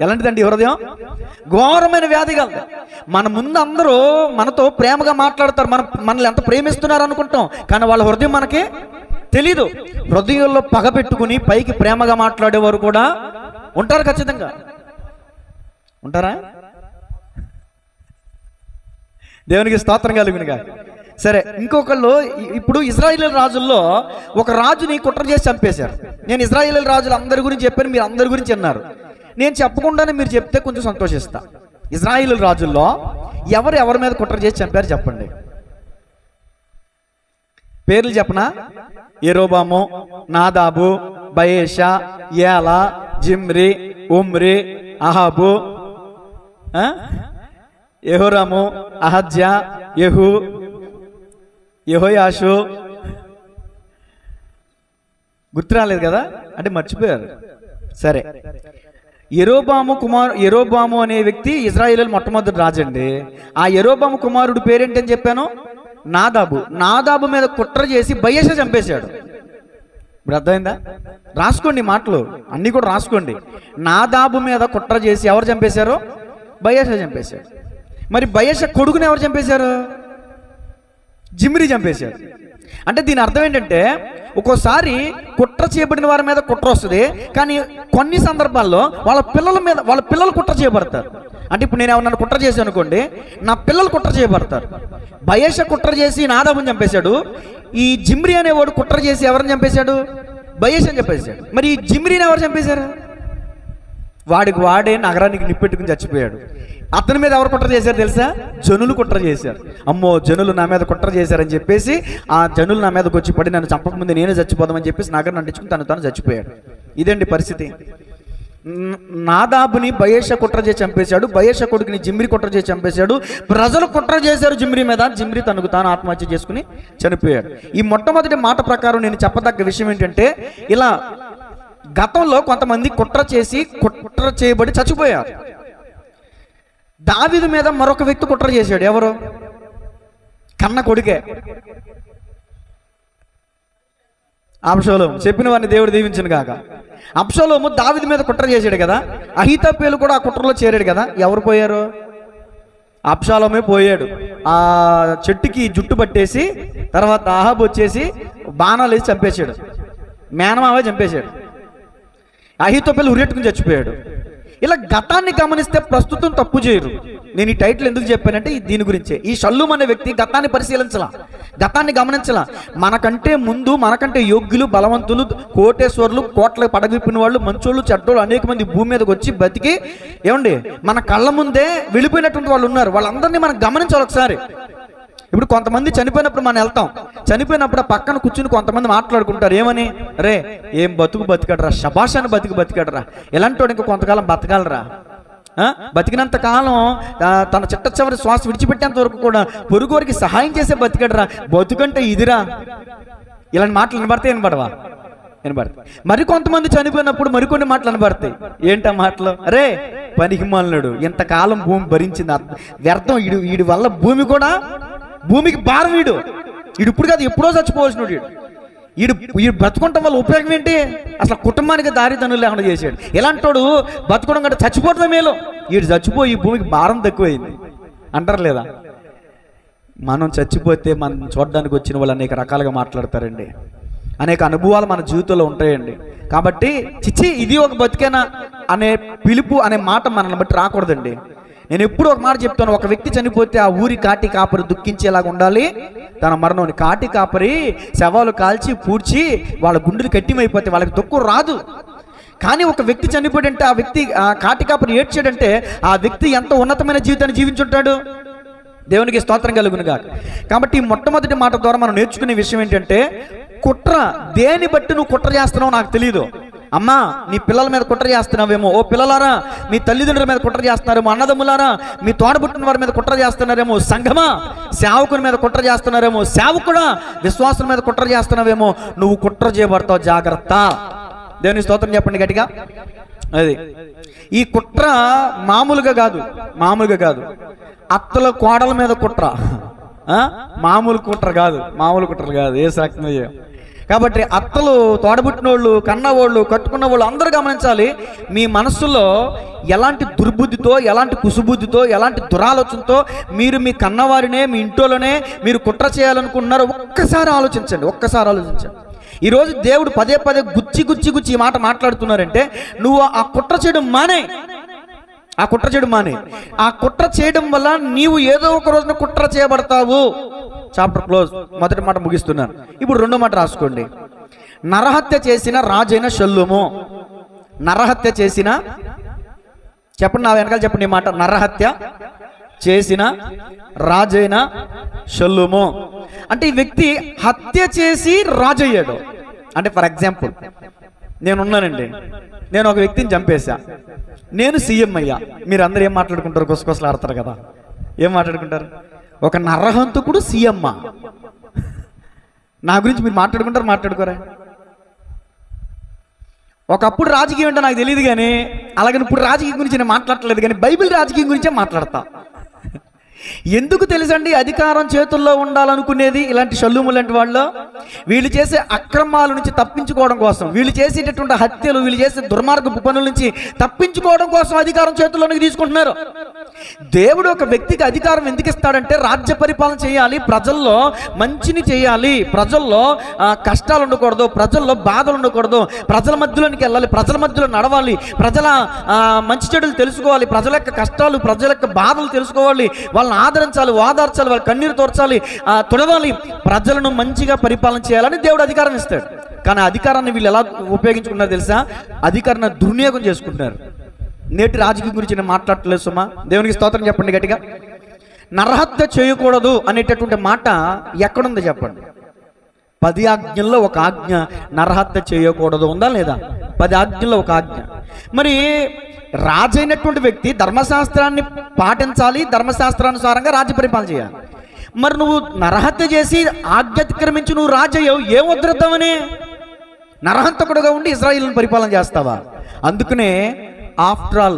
ఎలాంటిదండి హృదయం? ఘోరమైన వ్యాధి కలదు. మన ముందు అందరూ మనతో ప్రేమగా మాట్లాడతారు, మనల్ని ఎంత ప్రేమిస్తున్నారు అనుకుంటాం, కానీ వాళ్ళ హృదయం మనకి తెలీదు. హృదయంలో పగ పెట్టుకుని పైకి ప్రేమగా మాట్లాడేవారు కూడా ఉంటారు. ఖచ్చితంగా ఉంటారా? దేవునికి స్తోత్రం కలుగునుగా. సరే, ఇంకొకళ్ళు ఇప్పుడు ఇశ్రాయేలు రాజుల్లో ఒక రాజుని కుట్ర చేసి చంపేశారు. నేను ఇశ్రాయేలు రాజులు అందరి గురించి చెప్పాను, మీరు అందరి గురించి అన్నారు. నేను చెప్పకుండానే మీరు చెప్తే కొంచెం సంతోషిస్తా. ఇశ్రాయేలు రాజుల్లో ఎవరి మీద కుట్ర చేసి చంపారు చెప్పండి. పేర్లు చెప్పనా? యెరోబాము, నాదాబు, బయేషా, ఏలా, జిమ్రి, ఉమ్రి, అహాబు, యెహోరాము, అహజ్యా, యెహూ, యెహోయాషు. గుర్తు రాలేదు కదా, అంటే మర్చిపోయారు. సరే, యెరోబాము అనే వ్యక్తి ఇశ్రాయేలు మొట్టమొదటి రాజు అండి. ఆ యెరోబాము కుమారుడు పేరేంటని చెప్పాను? నాదాబు మీద కుట్ర చేసి బయెషా చంపేశాడు. ఇప్పుడు అర్థమైందా? రాసుకోండి మాటలు అన్నీ కూడా రాసుకోండి. నాదాబు మీద కుట్ర చేసి ఎవరు చంపేశారు? బయెషా చంపేశాడు. మరి బయెషా కొడుకుని ఎవరు చంపేశారు? జిమ్రి చంపేశాడు. అంటే దీని అర్థం ఏంటంటే ఒక్కోసారి కుట్ర చేయబడిన వారి మీద కుట్ర వస్తుంది, కానీ కొన్ని సందర్భాల్లో వాళ్ళ పిల్లలు కుట్ర చేయబడతారు. అంటే ఇప్పుడు నేను ఎవరన్నా కుట్ర చేశాను అనుకోండి, నా పిల్లలు కుట్ర చేయబడతారు. బయెషా కుట్ర చేసి నాదాబుని చంపేశాడు. ఈ జిమ్రి అనేవాడు కుట్ర చేసి ఎవరిని చంపేశాడు? బయెషాని చంపేశాడు. మరి ఈ జిమ్రిని ఎవరు చంపేశారు? వాడే నగరానికి నిప్పెట్టుకుని చచ్చిపోయాడు. అతని మీద ఎవరు కుట్ర చేశారు తెలుసా? జనులు కుట్ర చేశారు. అమ్మో, జనులు నా మీద కుట్ర చేశారని చెప్పేసి ఆ జనులు నా మీదకి వచ్చి పడి నన్ను చంపకముందే నేనే చచ్చిపోదామని చెప్పేసి నగరం అంటించుకుని తను చచ్చిపోయాడు. ఇదండి పరిస్థితి. నాదాబుని బయెషా కుట్ర చేసి చంపేశాడు. బయెషా కొడుకుని జిమ్రి కుట్ర చేసి చంపేశాడు. ప్రజలు కుట్ర చేశారు జిమ్రి మీద. జిమ్రి తనకు తాను ఆత్మహత్య చేసుకుని చనిపోయాడు. ఈ మొట్టమొదటి మాట ప్రకారం నేను చెప్పదగ్గ విషయం ఏంటంటే, ఇలా గతంలో కొంతమంది కుట్ర చేయబడి చచ్చిపోయారు. దావీదు మీద మరొక వ్యక్తి కుట్ర చేశాడు. ఎవరు? కన్న కొడుకే అబ్షాలోము. చెప్పిన వారిని దేవుడు దీవించను గాక. అబ్షాలోము దావీదు మీద కుట్ర చేశాడు కదా, అహీతోపెలు కూడా ఆ కుట్రలో చేరాడు కదా. ఎవరు పోయారు? అబ్షాలోమే పోయాడు. ఆ చెట్టుకి జుట్టు పట్టేసి తర్వాత అహాబు వచ్చేసి బాణాలు వేసి చంపేశాడు. మేనమావే చంపేశాడు. అహీతోపెలు ఉరెట్టుకుని చచ్చిపోయాడు. ఇలా గతాన్ని గమనిస్తే ప్రస్తుతం తప్పు చేయరు. నేను ఈ టైటిల్ ఎందుకు చెప్పానంటే దీని గురించే. ఈ షల్లూమ్ అనే వ్యక్తి గతాన్ని పరిశీలించలా, గతాన్ని గమనించలా. మనకంటే ముందు మనకంటే యోగ్యులు, బలవంతులు, కోటేశ్వరులు, కోట్ల పడగిప్పిన వాళ్ళు, మంచోళ్ళు, చెడ్డోళ్ళు అనేక మంది భూమి మీదకి వచ్చి బతికి ఏమండి మన కళ్ళ ముందే వెళ్ళిపోయినటువంటి వాళ్ళు ఉన్నారు. వాళ్ళందరినీ మనం గమనించాలి ఒకసారి. ఇప్పుడు కొంతమంది చనిపోయినప్పుడు మనం వెళ్తాం, చనిపోయినప్పుడు పక్కన కూర్చుని కొంతమంది మాట్లాడుకుంటారు. ఏమని? రే ఏం బతికడరా, శబాషాన్ని బతికడరా, ఎలాంటి వాడు ఇంకా కొంతకాలం బతకాలరా, బతికినంత కాలం తన చిట్ట చివరి శ్వాస విడిచిపెట్టేంత వరకు కూడా పొరుగురికి సహాయం చేసే బతికడరా, బతుకంటే ఇదిరా. ఇలాంటి మాటలు వినబడవా? వినబడతాయి. మరి కొంతమంది చనిపోయినప్పుడు మరికొన్ని మాటలు వినబడతాయి. ఏంటా మాటలు? అరే పనికిమాలినాడు, ఇంతకాలం భూమి భరించింది వ్యర్థం, వీడి వల్ల భూమికి భారం, వీడు ఇప్పుడు కాదు ఎప్పుడో చచ్చిపోవాల్సినాడు, వీడు బతుకుంటాం వల్ల ఉపయోగం ఏంటి? అసలు కుటుంబానికి దారిదనులు లేకుండా చేశాడు. ఎలాంటోడు బతుకోవడం కంటే చచ్చిపోవడమే మేలు. వీడు చచ్చిపోయి ఈ భూమికి భారం తక్కువైంది అంటారు లేదా? మనం చచ్చిపోతే మనం చూడడానికి వచ్చిన వాళ్ళు అనేక రకాలుగా మాట్లాడతారండి. అనేక అనుభవాలు మన జీవితంలో ఉంటాయండి. కాబట్టి చిచ్చి ఇది ఒక బతికేనా అనే పిలుపు అనే మాట మనల్ని బట్టి రాకూడదండి. నేను ఎప్పుడు ఒక మాట చెప్తాను, ఒక వ్యక్తి చనిపోతే ఆ ఊరి కాటి కాపరి దుఃఖించేలాగా ఉండాలి తన మరణం. కాటి కాపరి శవాలు కాల్చి పూడ్చి వాళ్ళ గుండెలు కట్టిమైపోతే వాళ్ళకి దుఃఖం రాదు. కానీ ఒక వ్యక్తి చనిపోయాడంటే ఆ వ్యక్తి కాటి కాపరి ఏడ్చాడంటే ఆ వ్యక్తి ఎంత ఉన్నతమైన జీవితాన్ని జీవించుంటాడు. దేవునికి స్తోత్రం కలుగునుగాక. కాబట్టి ఈ మొట్టమొదటి మాట ద్వారా మనం నేర్చుకునే విషయం ఏంటంటే, కుట్ర దేని బట్టి నువ్వు కుట్ర చేస్తున్నావు నాకు తెలియదు. అమ్మా నీ పిల్లల మీద కుట్ర చేస్తున్నావేమో, ఓ పిల్లలారా మీ తల్లిదండ్రుల మీద కుట్ర చేస్తున్నారేమో, అన్నదమ్ములారా మీ తోడబుట్టిన వారి మీద కుట్ర చేస్తున్నారేమో, సంఘమా సేవకుని మీద కుట్ర చేస్తున్నారేమో, సేవకుడా విశ్వాసం మీద కుట్ర చేస్తున్నావేమో, నువ్వు కుట్ర చేయబడతావు, జాగ్రత్త. దేవుని స్తోత్రం చెప్పండి గట్టిగా. అది ఈ కుట్ర మామూలుగా కాదు. అత్తల కోడల మీద కుట్ర, మామూలు కుట్ర కాదు, ఏ రకంగా. కాబట్టి అత్తలు, తోడబుట్టినోళ్ళు, కన్నవాళ్ళు, కట్టుకున్న వాళ్ళు అందరూ గమనించాలి, మీ మనస్సులో ఎలాంటి దుర్బుద్ధితో, ఎలాంటి కుసుబుద్ధితో, ఎలాంటి దురాలోచనతో మీరు మీ కన్నవారినే, మీ ఇంట్లోనే మీరు కుట్ర చేయాలనుకుంటున్నారో ఒక్కసారి ఆలోచించండి. ఈరోజు దేవుడు పదే పదే గుచ్చి ఈ మాట మాట్లాడుతున్నారంటే, నువ్వు ఆ కుట్ర చేయడం మానే. ఆ కుట్ర చేయడం వల్ల నీవు ఏదో ఒక రోజున కుట్ర చేయబడతావు. Chapter close. మొదటి మాట ముగిస్తున్నాను. ఇప్పుడు రెండో మాట రాసుకోండి. నరహత్య చేసిన రాజైన షల్లూము. నరహత్య చేసిన, చెప్పండి నా వెనకాల చెప్పండి ఈ మాట. నరహత్య చేసిన రాజైన షల్లూము అంటే ఈ వ్యక్తి హత్య చేసి రాజయ్యాడు. అంటే ఫర్ ఎగ్జాంపుల్ నేనున్నానండి, నేను ఒక వ్యక్తిని చంపేశా, నేను సీఎం అయ్యా. మీరు అందరూ ఏం మాట్లాడుకుంటారు? గుసగుసలు ఆడతారు కదా. ఏం మాట్లాడుకుంటారు? ఒక నరహంతకుడు సీఎం. నా గురించి మీరు మాట్లాడుకోరా? ఒకప్పుడు రాజకీయం అంటే నాకు తెలియదు, కానీ అలాగని ఇప్పుడు రాజకీయం గురించి నేను మాట్లాడలేదు, కానీ బైబిల్ రాజకీయం గురించే మాట్లాడతా. ఎందుకు తెలుసండి అధికారం చేతుల్లో ఉండాలనుకునేది? ఇలాంటి షల్లూము లాంటి వాళ్ళు, వీళ్ళు చేసే అక్రమాల నుంచి తప్పించుకోవడం కోసం, వీళ్ళు చేసేటటువంటి హత్యలు, వీళ్ళు చేసే దుర్మార్గపు పనుల నుంచి తప్పించుకోవడం కోసం అధికారం చేతుల్లోనికి తీసుకుంటున్నారు. దేవుడు ఒక వ్యక్తికి అధికారం ఎందుకు ఇస్తాడంటే, రాజ్య పరిపాలన చేయాలి, ప్రజల్లో మంచిని చేయాలి, ప్రజల్లో కష్టాలు ఉండకూడదు, ప్రజల్లో బాధలు ఉండకూడదు, ప్రజల మధ్యలోనికి వెళ్ళాలి, ప్రజల మధ్యలో నడవాలి, ప్రజల మంచి చెడులు తెలుసుకోవాలి, ప్రజల యొక్క కష్టాలు, ప్రజల యొక్క బాధలు తెలుసుకోవాలి, వాళ్ళని ఆదరించాలి, ఓదార్చాలి, వాళ్ళ కన్నీరు తోర్చాలి, తుడవాలి, ప్రజలను మంచిగా పరిపాలన చేయాలని దేవుడు అధికారం ఇస్తాడు. కానీ అధికారాన్ని వీళ్ళు ఎలా ఉపయోగించుకున్నారు తెలుసా? అధికారాన్ని దుర్వినియోగం చేసుకుంటున్నారు. నేటి రాజకీయం గురించి నేను మాట్లాడట్లేదు సుమా. దేవునికి స్తోత్రం చెప్పండి గట్టిగా. నరహత్య చేయకూడదు అనేటటువంటి మాట ఎక్కడుందో చెప్పండి. 10 ఆజ్ఞల్లో ఒక ఆజ్ఞ నరహత్య చేయకూడదు ఉందా లేదా? 10 ఆజ్ఞల్లో ఒక ఆజ్ఞ. మరి రాజైనటువంటి వ్యక్తి ధర్మశాస్త్రాన్ని పాటించాలి, ధర్మశాస్త్రానుసారంగా రాజ్య పరిపాలన చేయాలి. మరి నువ్వు నరహత్య చేసి ఆజ్ఞాతిక్రమించి నువ్వు రాజయ్యావు, ఏం ఉద్ధరిద్దామని? నరహంతకుడుగా ఉండి ఇజ్రాయిల్ని పరిపాలన చేస్తావా? అందుకనే ఆఫ్టర్ ఆల్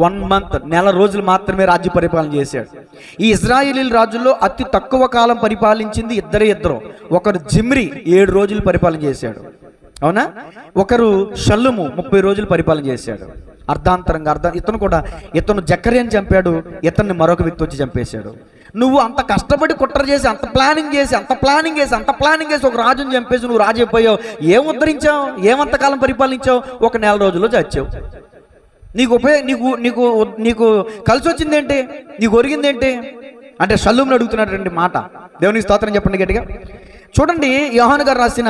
1 month, నెల రోజులు మాత్రమే రాజ్య పరిపాలన చేశాడు. ఈ ఇజ్రాయిలీల రాజుల్లో అతి తక్కువ కాలం పరిపాలించింది ఇద్దరు. ఒకరు జిమ్రీ 7 రోజులు పరిపాలన చేశాడు, అవునా? ఒకరు షల్లూము 30 రోజులు పరిపాలన చేశాడు. అర్ధాంతరంగా ఇతను జకర్యాని చంపాడు, ఇతన్ని మరొక వ్యక్తి వచ్చి చంపేశాడు. నువ్వు అంత కష్టపడి కుట్ర చేసి, అంత ప్లానింగ్ చేసి ఒక రాజుని చంపేసి నువ్వు రాజు అయిపోయావు. ఏం ఉద్ధరించావు? ఏమంతకాలం పరిపాలించావు? ఒక నెల రోజుల్లో చచ్చావు. నీకు కలిసి వచ్చిందేంటి? నీకు ఒరిగిందేంటి అంటే షల్లూముని అడుగుతున్నాడు మాట. దేవునికి స్తోత్రం చెప్పండి గట్టిగా. చూడండి, యోహాను గారు రాసిన,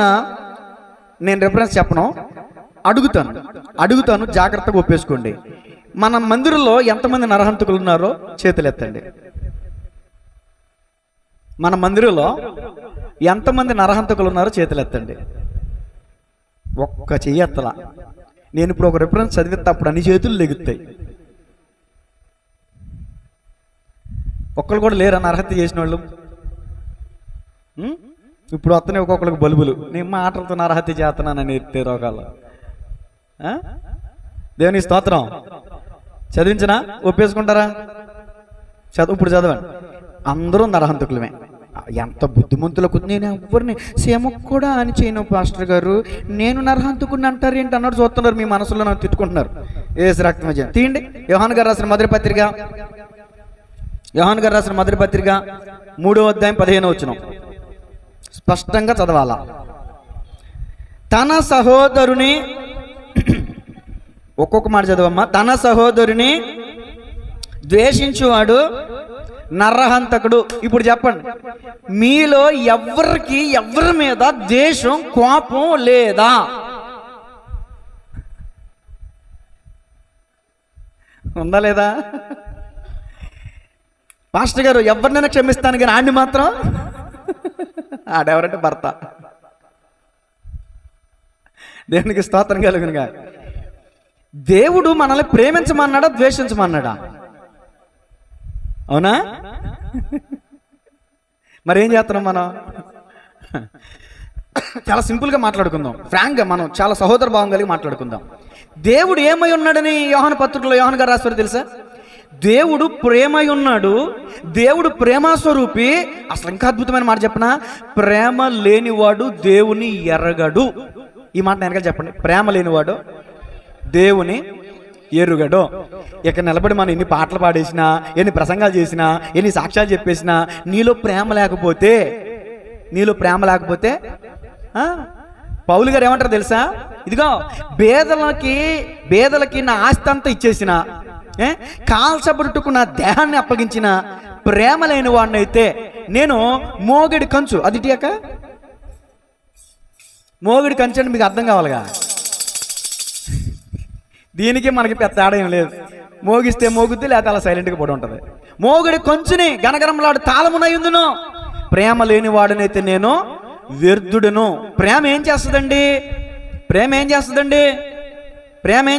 నేను రెఫరెన్స్ చెప్పను, అడుగుతాను జాగ్రత్తగా ఒప్పేసుకోండి. మన మందిరంలో ఎంతమంది నరహంతకులు ఉన్నారో చేతులు ఎత్తండి. మన మందిరంలో ఎంతమంది నరహంతకులు ఉన్నారో చేతులు ఎత్తండి. ఒక్క చెయ్యి ఎత్తలా. నేను ఇప్పుడు ఒక రెఫరెన్స్ చదివితే అప్పుడు అన్ని చేతులు లెగుతాయి. ఒక్కళ్ళు కూడా లేరా నరహత్య చేసిన వాళ్ళు? ఇప్పుడు వస్తున్నాయి ఒక్కొక్కరికి బలుబులు, నేను మాటలతో నరహత్య చేస్తున్నానని ఎత్తే రోగాలు. దేవుని స్తోత్రం. చదివించనా? ఒప్పేసుకుంటారా? ఇప్పుడు చదవండి. అందరూ నరహంతకులమే. ఎంత బుద్ధిమంతులకు. నేను ఎవరిని సేమకు కూడా అని చేయను పాస్టర్ గారు, నేను నరహంతకుడిని అంటారు ఏంటి అన్నాడు. చూస్తున్నారు, మీ మనసులో నన్ను తిట్టుకుంటున్నారు. ఏసు రక్తం తీయండి. యోహాను గారు రాసిన మొదటి పత్రిక 3వ అధ్యాయం 15వ వచనం స్పష్టంగా చదవాలా. తన సహోదరుని ఒక్కొక్క మాట చదవమ్మా. తన సహోదరుని ద్వేషించువాడు నరహంతకుడు. ఇప్పుడు చెప్పండి, మీలో ఎవరి మీద ద్వేషం కోపం లేదా? ఉందా లేదా? పాస్టర్ గారు ఎవరినైనా క్షమిస్తాను కానీ ఆడిని మాత్రం, ఆడెవరంటే భర్త. దేవునికి స్తోత్రం కలుగునుగా. దేవుడు మనల్ని ప్రేమించమన్నాడా ద్వేషించమన్నాడా? అవునా? మరి ఏం చేస్తున్నాం మనం? చాలా సింపుల్గా మాట్లాడుకుందాం, ఫ్రాంక్గా మనం చాలా సహోదర భావం కలిగి మాట్లాడుకుందాం. దేవుడు ఏమై ఉన్నాడని యోహాను పత్రికలో యోహాను గారు రాశారు తెలుసా? దేవుడు ప్రేమై ఉన్నాడు, దేవుడు ప్రేమస్వరూపి. అసలు ఇంకా అద్భుతమైన మాట చెప్పనా? ప్రేమ లేనివాడు దేవుని ఎరగడు. ఈ మాట వెనకాల చెప్పండి. ప్రేమ లేనివాడు దేవుని ఎరుగడు. ఇక్కడ నిలబడి మనం ఎన్ని పాటలు పాడేసినా, ఎన్ని ప్రసంగాలు చేసినా, ఎన్ని సాక్ష్యాలు చెప్పేసినా, నీలో ప్రేమ లేకపోతే పౌలు గారు ఏమంటారు తెలుసా? ఇదిగో బేదలకి నా ఆస్తి అంతా ఇచ్చేసిన, కాల్చబడుటకు నా దేహాన్ని అప్పగించిన ప్రేమ లేని వాడిని అయితే నేను మోగిడి కంచు. అది టీక మోగిడి కంచు అంటే మీకు అర్థం కావాలిగా. దీనికి మనకి పెద్ద తేడా ఏం లేదు. మోగిస్తే మోగుద్ది, లేకపోతే అలా సైలెంట్గా పడి ఉంటుంది. మోగిడి కొంచుని గనగరంలాడు తాళమునయుందును, ప్రేమ లేని వాడినైతే నేను వ్యర్థుడును. ప్రేమ ఏం చేస్తుందండి? ప్రేమ ఏం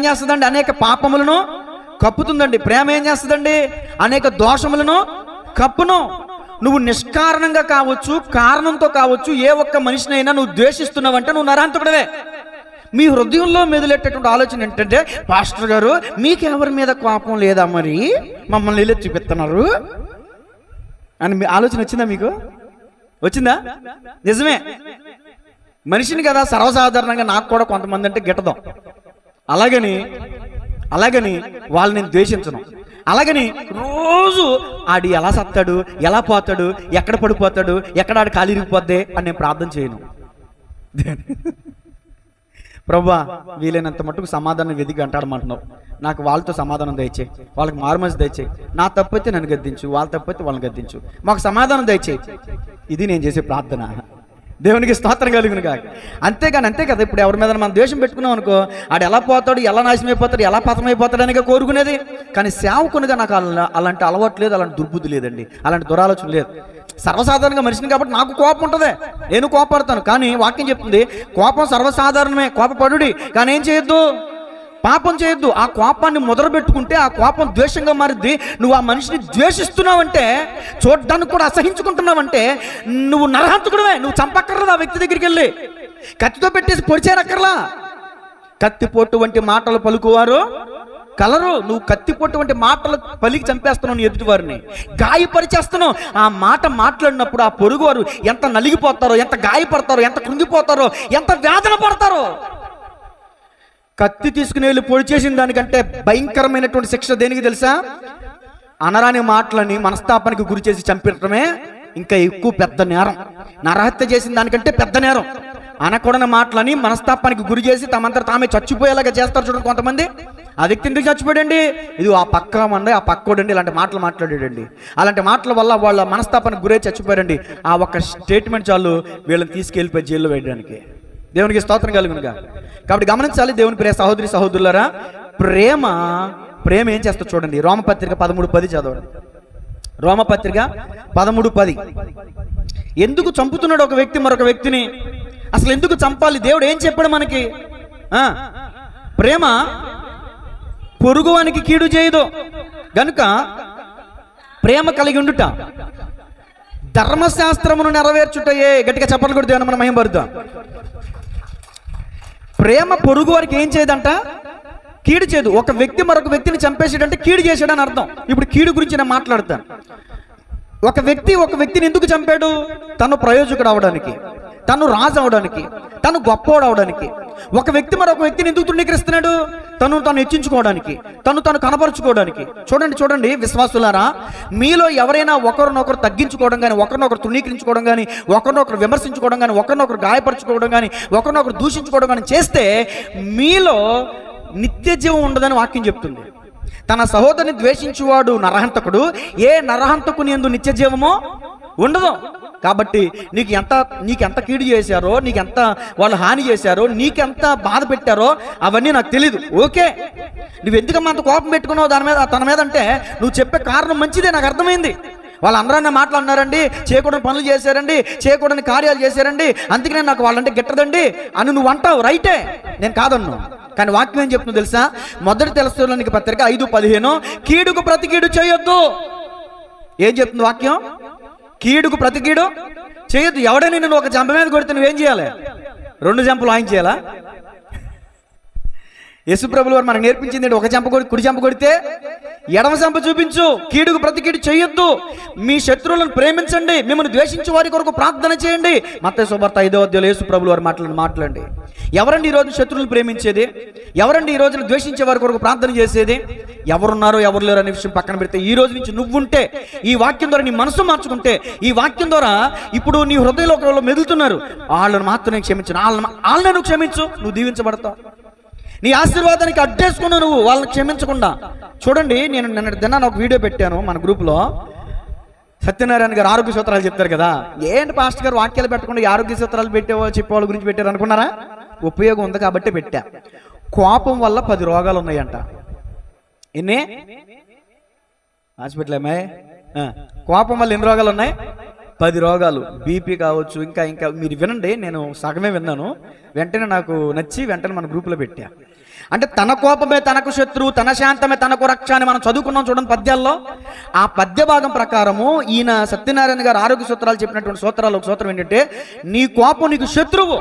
చేస్తుందండి? అనేక పాపములను కప్పుతుందండి. ప్రేమ ఏం చేస్తుందండి? అనేక దోషములను కప్పును. నువ్వు నిష్కారణంగా కావచ్చు, కారణంతో కావచ్చు, ఏ ఒక్క మనిషినైనా నువ్వు ద్వేషిస్తున్నావంటే నువ్వు నరహంతకుడివే. మీ హృదయంలో మెదిలేటటువంటి ఆలోచన ఏంటంటే, పాస్టర్ గారు మీకు ఎవరి మీద కోపం లేదా, మరి మమ్మల్ని వెళ్ళి చూపిస్తున్నారు అని మీ ఆలోచన వచ్చిందా? మీకు వచ్చిందా? నిజమే, మనిషిని కదా, సర్వసాధారణంగా నాకు కూడా కొంతమంది అంటే గిట్టదాం. అలాగని వాళ్ళని నేను ద్వేషించను. అలాగని రోజు ఆడి ఎలా సత్తాడు, ఎలా పోతాడు, ఎక్కడ పడిపోతాడు, ఎక్కడ ఆడి ఖాళీ ఇరిగిపోద్ది అని నేను ప్రార్థన చేయను. ప్రభువా, వీలైనంత మట్టుకు సమాధానం వెతికి అంటాడమంటున్నావు, నాకు వాళ్ళతో సమాధానం దయచేయి, వాళ్ళకి మారుమనసు దయచేయి. నా తప్పైతే నన్ను గద్దించు, వాళ్ళ తప్పైతే వాళ్ళని గద్దించు, మాకు సమాధానం దయచేయి. ఇది నేను చేసే ప్రార్థన. దేవునికి స్తోత్రం కలుగును కాక. అంతేగాని అంతే కదా. ఇప్పుడు ఎవరి మీద మనం ద్వేషం పెట్టుకున్నాం అనుకో, ఆడు ఎలా పోతాడు, ఎలా నాశనం అయిపోతాడు, ఎలా పతమైపోతాడు అని కోరుకునేది. కానీ సేవకునిగా నాకు అలాంటి అలవాటు లేదు, అలాంటి దుర్బుద్ధి లేదండి, అలాంటి దురాలోచన లేదు. సర్వసాధారణంగా మనిషిని కాబట్టి నాకు కోపం ఉంటుంది, నేను కోపడతాను. కానీ వాక్యం చెప్తుంది, కోపం సర్వసాధారణమే, కోపపడుడి, కానీ ఏం చేయొద్దు, పాపం చేయొద్దు. ఆ కోపాన్ని మొదలుపెట్టుకుంటే ఆ కోపం ద్వేషంగా మారిద్ది. నువ్వు ఆ మనిషిని ద్వేషిస్తున్నావంటే, చూడ్డానికి కూడా అసహించుకుంటున్నావంటే నువ్వు నరహంతకుడివే. నువ్వు చంపక్కర్లేదు ఆ వ్యక్తి దగ్గరికి వెళ్ళి, కత్తితో పెట్టేసి పొడిచేరక్కర్లా. కత్తిపోటు వంటి మాటలు పలుకువారు కలరు. నువ్వు కత్తిపోటు వంటి మాటలు పలికి చంపేస్తున్నావు నీ ఎదుటివారిని, గాయపరిచేస్తున్నావు. ఆ మాట మాట్లాడినప్పుడు ఆ పొరుగువారు ఎంత నలిగిపోతారో, ఎంత గాయపడతారో, ఎంత కృంగిపోతారో, ఎంత వేదన పడతారో. కత్తి తీసుకుని వెళ్ళి పొడి చేసిన దానికంటే భయంకరమైనటువంటి శిక్ష దేనికి తెలుసా? అనరాని మాటలని మనస్తాపానికి గురి చేసి చంపడమే ఇంకా ఎక్కువ పెద్ద నేరం. నరహత్య చేసిన దానికంటే పెద్ద నేరం. అనకూడని మాటలని మనస్తాపానికి గురి చేసి తమంతా తామే చచ్చిపోయేలాగా చేస్తారు చూడండి కొంతమంది. ఆ వ్యక్తి ఎందుకు చచ్చిపోయాడండి? ఇది ఆ పక్క మండి, ఆ పక్కోడండి, ఇలాంటి మాటలు మాట్లాడాడండి. అలాంటి మాటల వల్ల వాళ్ళ మనస్తాపానికి గురై చచ్చిపోయారండి. ఆ ఒక్క స్టేట్మెంట్ చాలు వీళ్ళని తీసుకెళ్ళిపోయి జైల్లో వేయడానికి. దేవునికి స్తోత్రం కలుగునుగా. కాబట్టి గమనించాలి దేవుని ప్రియ సహోదరి సహోదరులారా, ప్రేమ ఏం చేస్తా చూడండి. రోమపత్రిక 13:10 చదవండి. రోమపత్రిక 13:10. ఎందుకు చంపుతున్నాడు ఒక వ్యక్తి మరొక వ్యక్తిని? అసలు ఎందుకు చంపాలి? దేవుడు ఏం చెప్పాడు మనకి? ప్రేమ పొరుగువానికి కీడు చేయదు గనుక ప్రేమ కలిగి ఉండుట ధర్మశాస్త్రమును నెరవేర్చుటయే. గట్టిగా చెప్పలు కూడా దేవుని మనం మహిమపరుద్దాం. ప్రేమ పొరుగు వారికి ఏం చేయదంట? కీడు చేయదు. ఒక వ్యక్తి మరొక వ్యక్తిని చంపేసాడంటే కీడు చేశాడని అర్థం. ఇప్పుడు కీడు గురించి నేను మాట్లాడతాను. ఒక వ్యక్తిని ఎందుకు చంపాడు? తను ప్రయోజకుడు అవడానికి. తను రాజు అవడానికి, తను గొప్పవాడు అవడానికి. ఒక వ్యక్తి మరొక వ్యక్తిని ఎందుకు తృణీకరిస్తున్నాడు? తను హెచ్చించుకోవడానికి, తను కనపరుచుకోవడానికి. చూడండి విశ్వాసులారా, మీలో ఎవరైనా ఒకరినొకరు తగ్గించుకోవడం కానీ, ఒకరినొకరు తృణీకరించుకోవడం కానీ, ఒకరినొకరు విమర్శించుకోవడం కానీ, ఒకరినొకరు గాయపరచుకోవడం కానీ, ఒకరినొకరు దూషించుకోవడం కానీ చేస్తే మీలో నిత్య జీవం ఉండదని వాక్యం చెప్తుంది. తన సహోదరుని ద్వేషించువాడు నరహంతకుడు, ఏ నరహంతకుని యందు నిత్య జీవమో ఉండదు. కాబట్టి నీకెంత కీడు చేశారో, నీకెంత వాళ్ళు హాని చేశారో, నీకెంత బాధ పెట్టారో అవన్నీ నాకు తెలీదు. ఓకే, నువ్వు ఎందుకమ్మా అంత కోపం పెట్టుకున్నావు తన మీద అంటే నువ్వు చెప్పే కారణం మంచిదే, నాకు అర్థమైంది. వాళ్ళందరూ మాట్లాడినారండి, చేయకూడని పనులు చేశారండి, చేయకూడని కార్యాలు చేశారండి, అందుకనే నాకు వాళ్ళంటే గిట్టదండి అని నువ్వు అంటావు. రైటే, నేను కాదన్ను. కానీ వాక్యం ఏం చెప్తుందో తెలుసా? మొదటి తెస్సలోనికీ పత్రిక 5:15 కీడుకు ప్రతి కీడు చేయొద్దు. ఏం చెప్తుంది వాక్యం? కీడుకు ప్రతి కీడు చేయొద్దు. ఎవడైనా నువ్వు ఒక జంప మీద కొడితే నువ్వేం చేయాలి? 2 జంపలు ఆయన చేయాలా? యేసుప్రభులు వారు మనకు నేర్పించింది ఒక కుడి జంప కొడితే ఎడమ జంప చూపించు. కీడుకు ప్రతి కీడు చేయొద్దు. మీ శత్రువులను ప్రేమించండి, మిమ్మల్ని ద్వేషించే వారి కొరకు ప్రార్థన చేయండి. మత్తయి సువార్త 5వ అధ్యాయంలో యేసుప్రభులు వారు మాట్లాడండి. ఎవరండి ఈరోజు శత్రువులను ప్రేమించేది? ఎవరండి ఈ రోజున ద్వేషించే వారి కొరకు ప్రార్థన చేసేది? ఎవరున్నారో ఎవరు లేరు అనే విషయం పక్కన పెడితే, ఈ రోజు నుంచి నువ్వుంటే, ఈ వాక్యం ద్వారా నీ మనసు మార్చుకుంటే, ఈ వాక్యం ద్వారా ఇప్పుడు నీ హృదయంలో మెదులుతున్నారు, వాళ్ళని మాత్రం క్షమించు, వాళ్ళని నువ్వు క్షమించు, నువ్వు దీవించబడతావు. నీ ఆశీర్వాదానికి అడ్డేసుకున్నావు నువ్వు వాళ్ళని క్షమించకుండా. చూడండి, నేను నిన్న ఒక వీడియో పెట్టాను మన గ్రూప్లో. సత్యనారాయణ గారు ఆరోగ్య సూత్రాలు చెప్తారు కదా. ఏంటి పాస్టర్ గారు వాక్యాలు పెట్టకుండా ఆరోగ్య సూత్రాలు చెప్పేవాళ్ళ గురించి పెట్టారు అనుకున్నారా? ఉపయోగం ఉంది కాబట్టి పెట్టా. కోపం వల్ల 10 రోగాలు ఉన్నాయంట. ఎన్ని హాస్పిటల్ కోపం వల్ల ఎన్ని రోగాలు ఉన్నాయి? 10 రోగాలు. బీపీ కావచ్చు, ఇంకా మీరు వినండి, నేను సగమే విన్నాను, వెంటనే నాకు నచ్చి వెంటనే మన గ్రూప్లో పెట్టా. అంటే తన కోపమే తనకు శత్రువు, తన శాంతమే తనకు రక్ష అని మనం చదువుకున్నాం చూడండి పద్యాల్లో. ఆ పద్య భాగం ప్రకారము ఈయన సత్యనారాయణ గారు ఆరోగ్య సూత్రాలు చెప్పినటువంటి సూత్రాలు ఒక సూత్రం ఏంటంటే, నీ కోపం నీకు శత్రువు.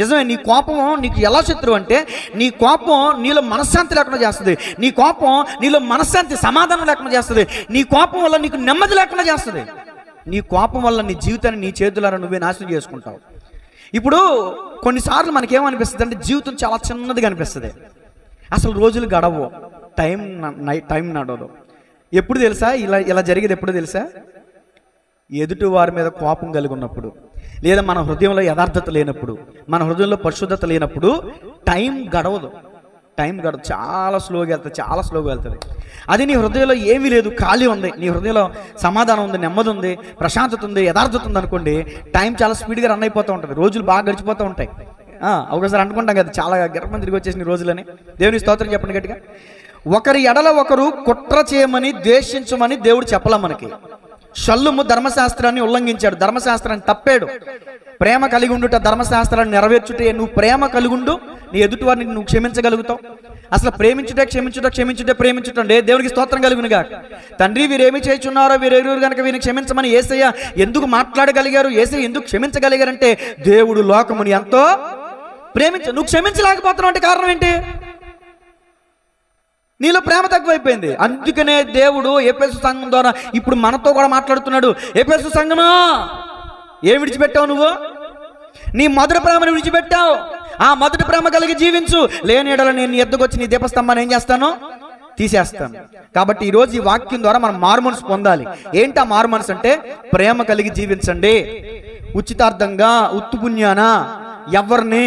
నిజమే, నీ కోపం నీకు ఎలా శత్రువు అంటే, నీ కోపం నీలో మనశ్శాంతి లేకుండా చేస్తుంది, నీ కోపం నీలో మనశ్శాంతి సమాధానం లేకుండా చేస్తుంది, నీ కోపం వల్ల నీకు నెమ్మది లేకుండా చేస్తుంది, నీ కోపం వల్ల నీ జీవితాన్ని నీ చేతులారా నువ్వే నాశనం చేసుకుంటావు. ఇప్పుడు కొన్నిసార్లు మనకేమనిపిస్తుంది అంటే, జీవితం చాలా చిన్నదిగా అనిపిస్తుంది, అసలు రోజులు గడవు, టైం నడవదు. ఎప్పుడు తెలుసా ఇలా జరిగేది? ఎప్పుడు తెలుసా? ఎదుటి వారి మీద కోపం కలిగి ఉన్నప్పుడు, లేదా మన హృదయంలో యథార్థత లేనప్పుడు, మన హృదయంలో పరిశుద్ధత లేనప్పుడు టైం గడవదు. చాలా స్లోగా వెళ్తుంది. అది నీ హృదయంలో ఏమీ లేదు, ఖాళీ ఉంది, నీ హృదయంలో సమాధానం ఉంది, నెమ్మది ఉంది, ప్రశాంతత ఉంది, యథార్థత ఉంది అనుకోండి, టైం చాలా స్పీడ్గా రన్ అయిపోతూ ఉంటుంది, రోజులు బాగా గడిచిపోతూ ఉంటాయి. ఒకసారి అనుకుంటాం కదా, చాలా గర్భం తిరిగి వచ్చేసిన రోజులని. దేవుని స్తోత్రం చెప్పండి గట్టిగా. ఒకరి ఎడల ఒకరు కుట్ర చేయమని, ద్వేషించమని దేవుడు చెప్పలా మనకి. షల్లుము ధర్మశాస్త్రాన్ని ఉల్లంఘించాడు, ధర్మశాస్త్రాన్ని తప్పాడు. ప్రేమ కలిగి ఉండుట ధర్మశాస్త్రాన్ని నెరవేర్చుటే. నువ్వు ప్రేమ కలిగి ఉండు, నీ ఎదుటి వారిని నువ్వు క్షమించగలుగుతావు. అసలు క్షమించుటే ప్రేమించుటండి. దేవునికి స్తోత్రం కలుగునుగా. తండ్రి, వీరేమి చేయుచున్నారో వీరెవరు కనుక వీరిని క్షమించమని యేసయ్య ఎందుకు మాట్లాడగలిగారు, యేసయ్య ఎందుకు క్షమించగలిగారంటే, దేవుడు లోకముని ఎంతో నువ్వు క్షమించలేకపోతున్నావు అంటే కారణం ఏంటి? నీలో ప్రేమ తక్కువైపోయింది. అందుకనే దేవుడు ఎఫెసు సంఘం ద్వారా ఇప్పుడు మనతో కూడా మాట్లాడుతున్నాడు. ఎఫెసు సంఘమా, ఏం విడిచిపెట్టావు నువ్వు? నీ మొదటి ప్రేమను విడిచిపెట్టావు. ఆ మొదటి ప్రేమ కలిగి జీవించు. లేని ఎడల నేను ఎద్దుకొచ్చి నీ దీపస్తంభాన్ని ఏం చేస్తాను? తీసేస్తాను. కాబట్టి ఈరోజు ఈ వాక్యం ద్వారా మనం మారుమనసు పొందాలి. ఏంటి ఆ మారుమనసు అంటే? ప్రేమ కలిగి జీవించండి. ఉచితార్థంగా, ఉత్తుపుణ్యాన ఎవరిని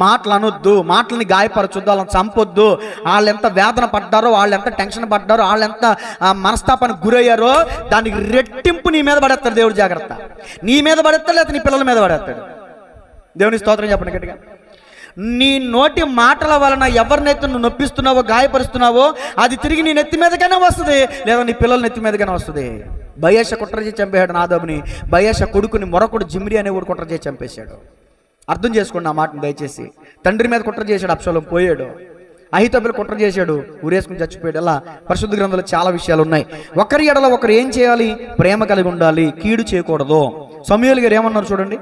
మాటలు అనొద్దు, మాటలని గాయపరచొద్దు, వాళ్ళని చంపొద్దు. వాళ్ళు ఎంత వేదన పడ్డారో, వాళ్ళు ఎంత టెన్షన్ పడ్డారో, వాళ్ళు ఎంత మనస్తాపానికి గురయ్యారో దానికి రెట్టింపు నీ మీద పడేస్తాడు దేవుడు. జాగ్రత్త, నీ మీద పడేస్తాడు, లేకపోతే నీ పిల్లల మీద పడేస్తాడు. దేవుని స్తోత్రం చెప్పండి గట్టిగా. నీ నోటి మాటల వలన ఎవరినైతే నువ్వు నొప్పిస్తున్నావో, గాయపరుస్తున్నావో, అది తిరిగి నీ నెత్తి మీదకైనా వస్తుంది, లేదా నీ పిల్లల నెత్తి మీదకైనా వస్తుంది. బయేష కుట్ర చేసి చంపేశాడు నాదాబుని. బయేష కొడుకుని మరొకడు జిమ్రి అనేవాడు కుట్ర చేసి చంపేశాడు. అర్థం చేసుకోండి ఆ మాటను దయచేసి. తండ్రి మీద కుట్ర చేశాడు, అబ్షాలోము పోయాడు. అహీతోపెలు కుట్ర చేశాడు, ఊరేసుకుని చచ్చిపోయాడు. అలా పరిశుద్ధ గ్రంథంలో చాలా విషయాలు ఉన్నాయి. ఒకరి ఎడల ఒకరు ఏం చేయాలి? ప్రేమ కలిగి ఉండాలి, కీడు చేయకూడదు. సమూయేలు గారు ఏమన్నారు చూడండి.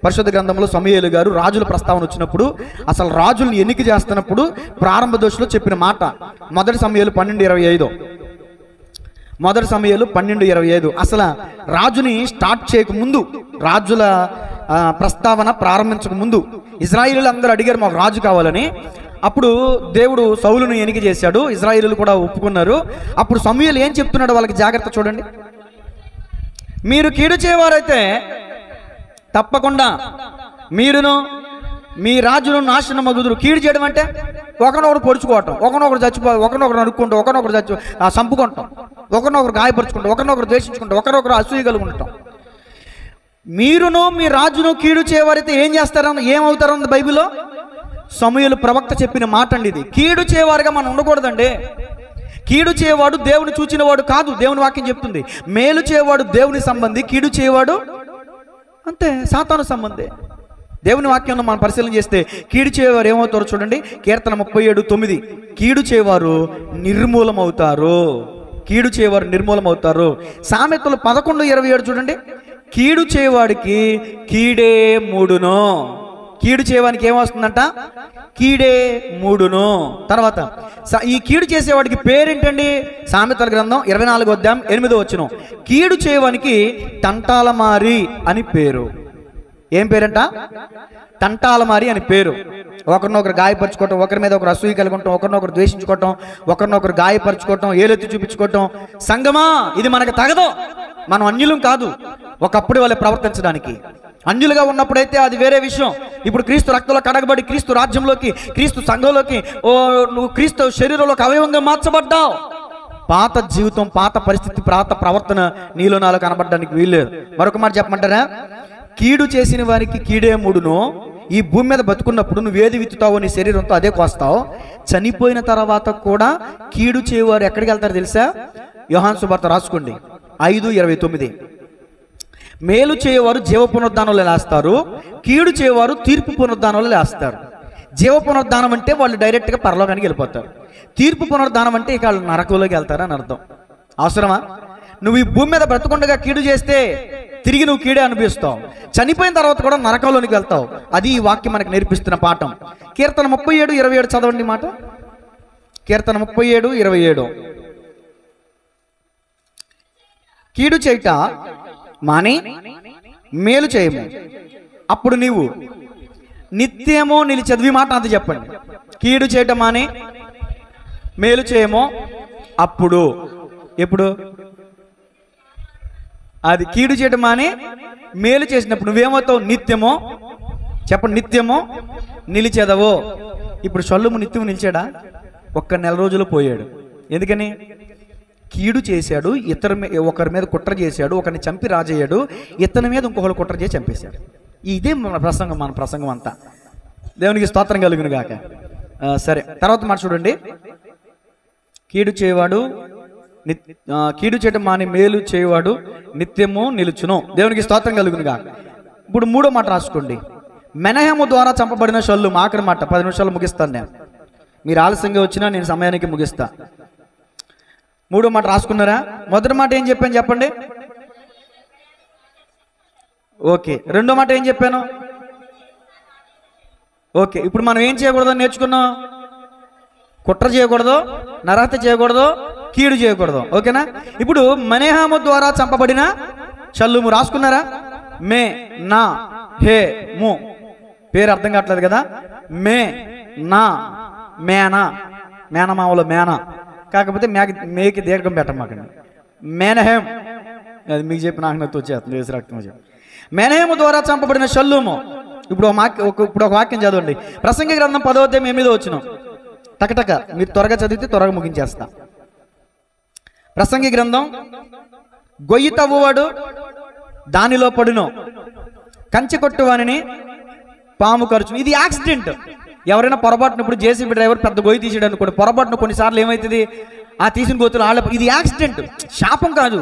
పరిశుద్ధ గ్రంథంలో సమూయేలు గారు రాజుల ప్రస్తావన వచ్చినప్పుడు, అసలు రాజుల్ని ఎన్నిక చేస్తున్నప్పుడు ప్రారంభ దశలో చెప్పిన మాట. మొదటి సమూయేలు 12:25. మొదటి సమూయేలు 12:25. అసలు రాజుని స్టార్ట్ చేయక ముందు, రాజుల ప్రస్తావన ప్రారంభించక ముందు ఇశ్రాయేలీయులు అందరూ అడిగారు మాకు రాజు కావాలని. అప్పుడు దేవుడు సౌలును ఎన్నిక చేశాడు, ఇశ్రాయేలీయులు కూడా ఒప్పుకున్నారు. అప్పుడు సమూయేలు ఏం చెప్తున్నాడు వాళ్ళకి, జాగ్రత్త చూడండి. మీరు కీడు చేయవారైతే తప్పకుండా మీరును మీ రాజును నాశనం మగుదురు. కీడు చేయడం అంటే ఒకరినొకరు పొడుచుకోవటం, ఒకరినొకరు ఒకరినొకరు నరుక్కుంటాం, ఒకరినొకరు చంపుకుంటాం, ఒకరినొకరు గాయపరుచుకుంటాం, ఒకరినొకరు ద్వేషించుకుంటాం, ఒకరినొకరు అసూయ కలుగుంటాం. మీరును మీ రాజును కీడు చేయవారైతే ఏం చేస్తారన్న ఏమవుతారన్న బైబిల్లో సమూయేలు ప్రవక్త చెప్పిన మాట అండి ఇది. కీడు చేయవారుగా మనం ఉండకూడదండి. కీడు చేయవాడు దేవుని చూచిన వాడు కాదు, దేవుని వాక్యం చెప్తుంది. మేలు చేయవాడు దేవుని సంబంధి, కీడు చేయవాడు అంతే సాతాను సంబంధి. దేవుని వాక్యంలో మనం పరిశీలన చేస్తే కీడు చేయవారు ఏమవుతారో చూడండి. కీర్తన 37:9 కీడు చేయవారు నిర్మూలమవుతారు, కీడు చేయవారు నిర్మూలమవుతారు. సామెతలు 11:27 చూడండి. కీడు చేయవాడికి కీడే మూడును. కీడు చేయవానికి ఏమొస్తుందంట, కీడే మూడును. తర్వాత ఈ కీడు చేసేవాడికి పేరేంటండి, సామెతల గ్రంథం 24:8 కీడు చేయవానికి తంటాలమారి అని పేరు. ఏం పేరంట, తంటాలమారి అని పేరు. ఒకరినొకరు గాయపరచుకోవటం, ఒకరి మీద ఒకరు అసూయ కలుగుంటాం, ఒకరినొకరు ద్వేషించుకోవటం, ఒకరినొకరు గాయపరచుకోవటం, ఏలెత్తి చూపించుకోవటం. సంగమా ఇది మనకు తగదు, మనం అన్యులం కాదు ఒకప్పుడు వాళ్ళే ప్రవర్తించడానికి. అన్యులుగా ఉన్నప్పుడైతే అది వేరే విషయం. ఇప్పుడు క్రీస్తు రక్తంలో కడగబడి క్రీస్తు రాజ్యంలోకి, క్రీస్తు సంఘంలోకి, నువ్వు క్రీస్తు శరీరంలోకి అవయవంగా మార్చబడ్డావు. పాత జీవితం, పాత పరిస్థితి, పాత ప్రవర్తన నీలో నాలో కనబడడానికి వీల్లేదు. మరొక మాట చెప్పమంటారా, కీడు చేసిన వారికి కీడే మూడును. ఈ భూమి మీద బతుకున్నప్పుడు నువ్వు ఏది విత్తుతావో నీ శరీరంతో అదే కోస్తావు. చనిపోయిన తర్వాత కూడా కీడు చేయవారు ఎక్కడికి వెళ్తారు తెలుసా? యోహాను సువార్త రాసుకోండి 5:29 మేలు చేయవారు జీవ పునరుద్ధానంలో లేస్తారు, కీడు చేయవారు తీర్పు పునరుద్ధానంలో లేస్తారు. జీవ పునరుద్ధానం అంటే వాళ్ళు డైరెక్ట్గా పరలోకానికి వెళ్ళిపోతారు. తీర్పు పునరుద్ధానం అంటే ఇక వాళ్ళు నరకంలోకి వెళ్తారు అని అర్థం. అవసరమా? నువ్వు ఈ భూమి మీద బ్రతకుండగా కీడు చేస్తే తిరిగి నువ్వు కీడే అనిపిస్తావు, చనిపోయిన తర్వాత కూడా నరకంలోనికి వెళ్తావు. అది ఈ వాక్యం మనకు నేర్పిస్తున్న పాఠం. కీర్తన 37:27 చదవండి మాట. కీర్తన 37:27 కీడు చేయుట మాని మేలు చేయము, అప్పుడు నీవు నిత్యమో నిలిచి. చదివి మాట అది చెప్పండి. కీడు చేయటం మాని మేలు చేయమో అప్పుడు, ఎప్పుడు? అది కీడు చేయటం మాని మేలు చేసినప్పుడు నువ్వేమవుతావు? నిత్యమో. చెప్పండి, నిత్యమో నిలిచేదవో. ఇప్పుడు షొల్లుము నిత్యము నిలిచాడా? ఒక్క నెల రోజులు పోయాడు. ఎందుకని? కీడు చేశాడు, ఒకరి మీద కుట్ర చేశాడు, ఒకరిని చంపి రాజయ్యాడు, ఇతని మీద ఇంకొకరు కుట్ర చేసి చంపేశాడు. ఇదే మన ప్రసంగం అంతా. దేవునికి స్తోత్రం కలుగును గాక. సరే, తర్వాత మాట చూడండి. కీడు చేయటం మాని మేలు చేయవాడు నిత్యము నిలుచును. దేవునికి స్తోత్రం కలుగును గాక. ఇప్పుడు మూడో మాట రాసుకోండి. మెనహేము ద్వారా చంపబడిన షొల్లుము. ఆఖరి మాట, 10 నిమిషాలు ముగిస్తాను నేను. మీరు ఆలస్యంగా వచ్చినా నేను సమయానికి ముగిస్తా. మూడో మాట రాసుకున్నారా? మొదటి మాట ఏం చెప్పాను చెప్పండి. ఓకే. రెండో మాట ఏం చెప్పాను? ఓకే. ఇప్పుడు మనం ఏం చేయకూడదో నేర్చుకున్నాం. కుట్ర చేయకూడదు, నరహత్య చేయకూడదు, కీడు చేయకూడదు. ఓకేనా? ఇప్పుడు మెనహేము ద్వారా చంపబడిన షొల్లుము రాసుకున్నారా? మే నా హే ము. పేరు అర్థం కావట్లేదు కదా. మే నా మేనా, మేనమామలో మేనా, కాకపోతే మేకి దీర్ఘం పెట్టమాకండి. మెనహేము, అది మీకు చెప్పి నాకు నచ్చి వచ్చేస్తుంది. వేసి రక్తం మెనహేము ద్వారా చంపబడిన షొల్లుము. ఇప్పుడు ఒక వాక్యం చదవండి. ప్రసంగి గ్రంథం 10:8 టకటక మీరు త్వరగా చదివితే త్వరగా ముగించేస్తా. ప్రసంగి గ్రంథం, గొయ్యి తవ్వువాడు దానిలో పడును, కంచె కొట్టువానిని పాము ఖర్చు. ఇది యాక్సిడెంట్. ఎవరైనా పొరపాటున, ఇప్పుడు జేసీబీ డ్రైవర్ పెద్ద గొయ్యి తీసాడు అనుకోండి, పొరపాటున కొన్నిసార్లు ఏమవుతుంది, ఆ తీసిన గోతులు ఇది యాక్సిడెంట్, శాపం కాదు.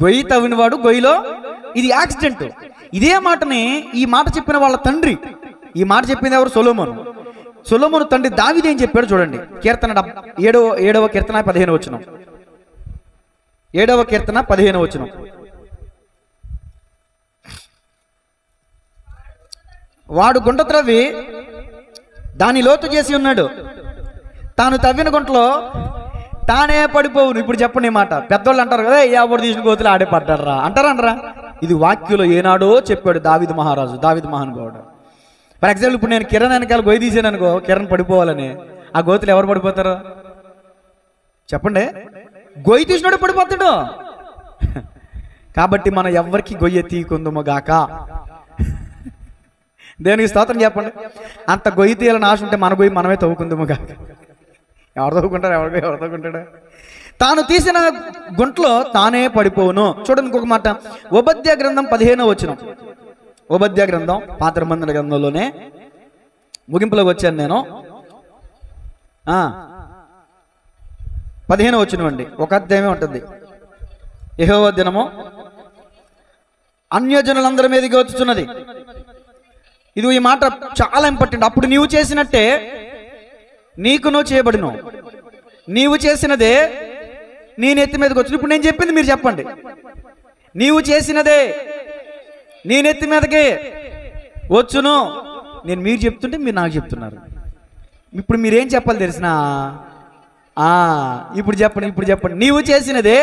గొయ్యి తవ్వినవాడు గొయ్యిలో, ఇది యాక్సిడెంట్. ఇదే మాటని ఈ మాట చెప్పిన వాళ్ళ తండ్రి, ఈ మాట చెప్పింది ఎవరు? సొలొమోను తండ్రి దావీదు ఏం చెప్పాడు చూడండి. కీర్తన 7వ కీర్తన 15 7వ కీర్తన 15 వాడు గుంట త్రవ్వి దాని లోతు చేసి ఉన్నాడు, తాను తవ్విన గుంటలో తానే పడిపోవును. ఇప్పుడు చెప్పండి మాట. పెద్దోళ్ళు అంటారు కదా, ఎవరు తీసిన గోతులు ఆడే పడ్డారా అంటారా? ఇది వాక్యంలో ఏనాడో చెప్పాడు దావీదు మహారాజు, దావీదు మహానుభావుడు. ఫర్ ఎగ్జాంపుల్ ఇప్పుడు నేను కిరణ్ వెనకాల గొయ్యి తీసాను అనుకో, కిరణ్ పడిపోవాలని, ఆ గోతులు ఎవరు పడిపోతారు చెప్పండి? గొయ్యి తీసినోడు పడిపోతాడు. కాబట్టి మనం ఎవరికి గొయ్యి తీకుందుము గాక. దేవునికి స్తోత్రం చెప్పండి. అంత గొయ్యి తీయాలని ఆశ ఉంటే మన గొయ్యి మనమే తవ్వుకుందుము గాక. ఎవరు తవ్వుకుంటారు? ఎవరు తవ్వుకుంటాడు? తాను తీసిన గుంట్లో తానే పడిపోవును. చూడండి ఇంకొక మాట, ఓబద్యా గ్రంథం 15వ వచనం. ఓబద్యా గ్రంథం పాత నిబంధన గ్రంథంలోనే ముగింపులోకి వచ్చాను నేను. 15వ వచనం అండి, ఒక అధ్యాయమే ఉంటుంది. యెహోవా దినము అన్యజనులందరి మీదకి వచ్చుచున్నది. ఇది ఈ మాట చాలా ఇంపార్టెంట్. అప్పుడు నీవు చేసినట్టే నీకును చేయబడును, నీవు చేసినదే నీ నెత్తి మీదకి వచ్చును. ఇప్పుడు నేను చెప్పింది మీరు చెప్పండి. నీవు చేసినదే నీ నెత్తి మీదకి వచ్చును. నేను మీరు చెప్తుంటే మీరు నాకు చెప్తున్నారు. ఇప్పుడు మీరేం చెప్పాలి తెలిసిన? ఇప్పుడు చెప్పండి. నీవు చేసినదే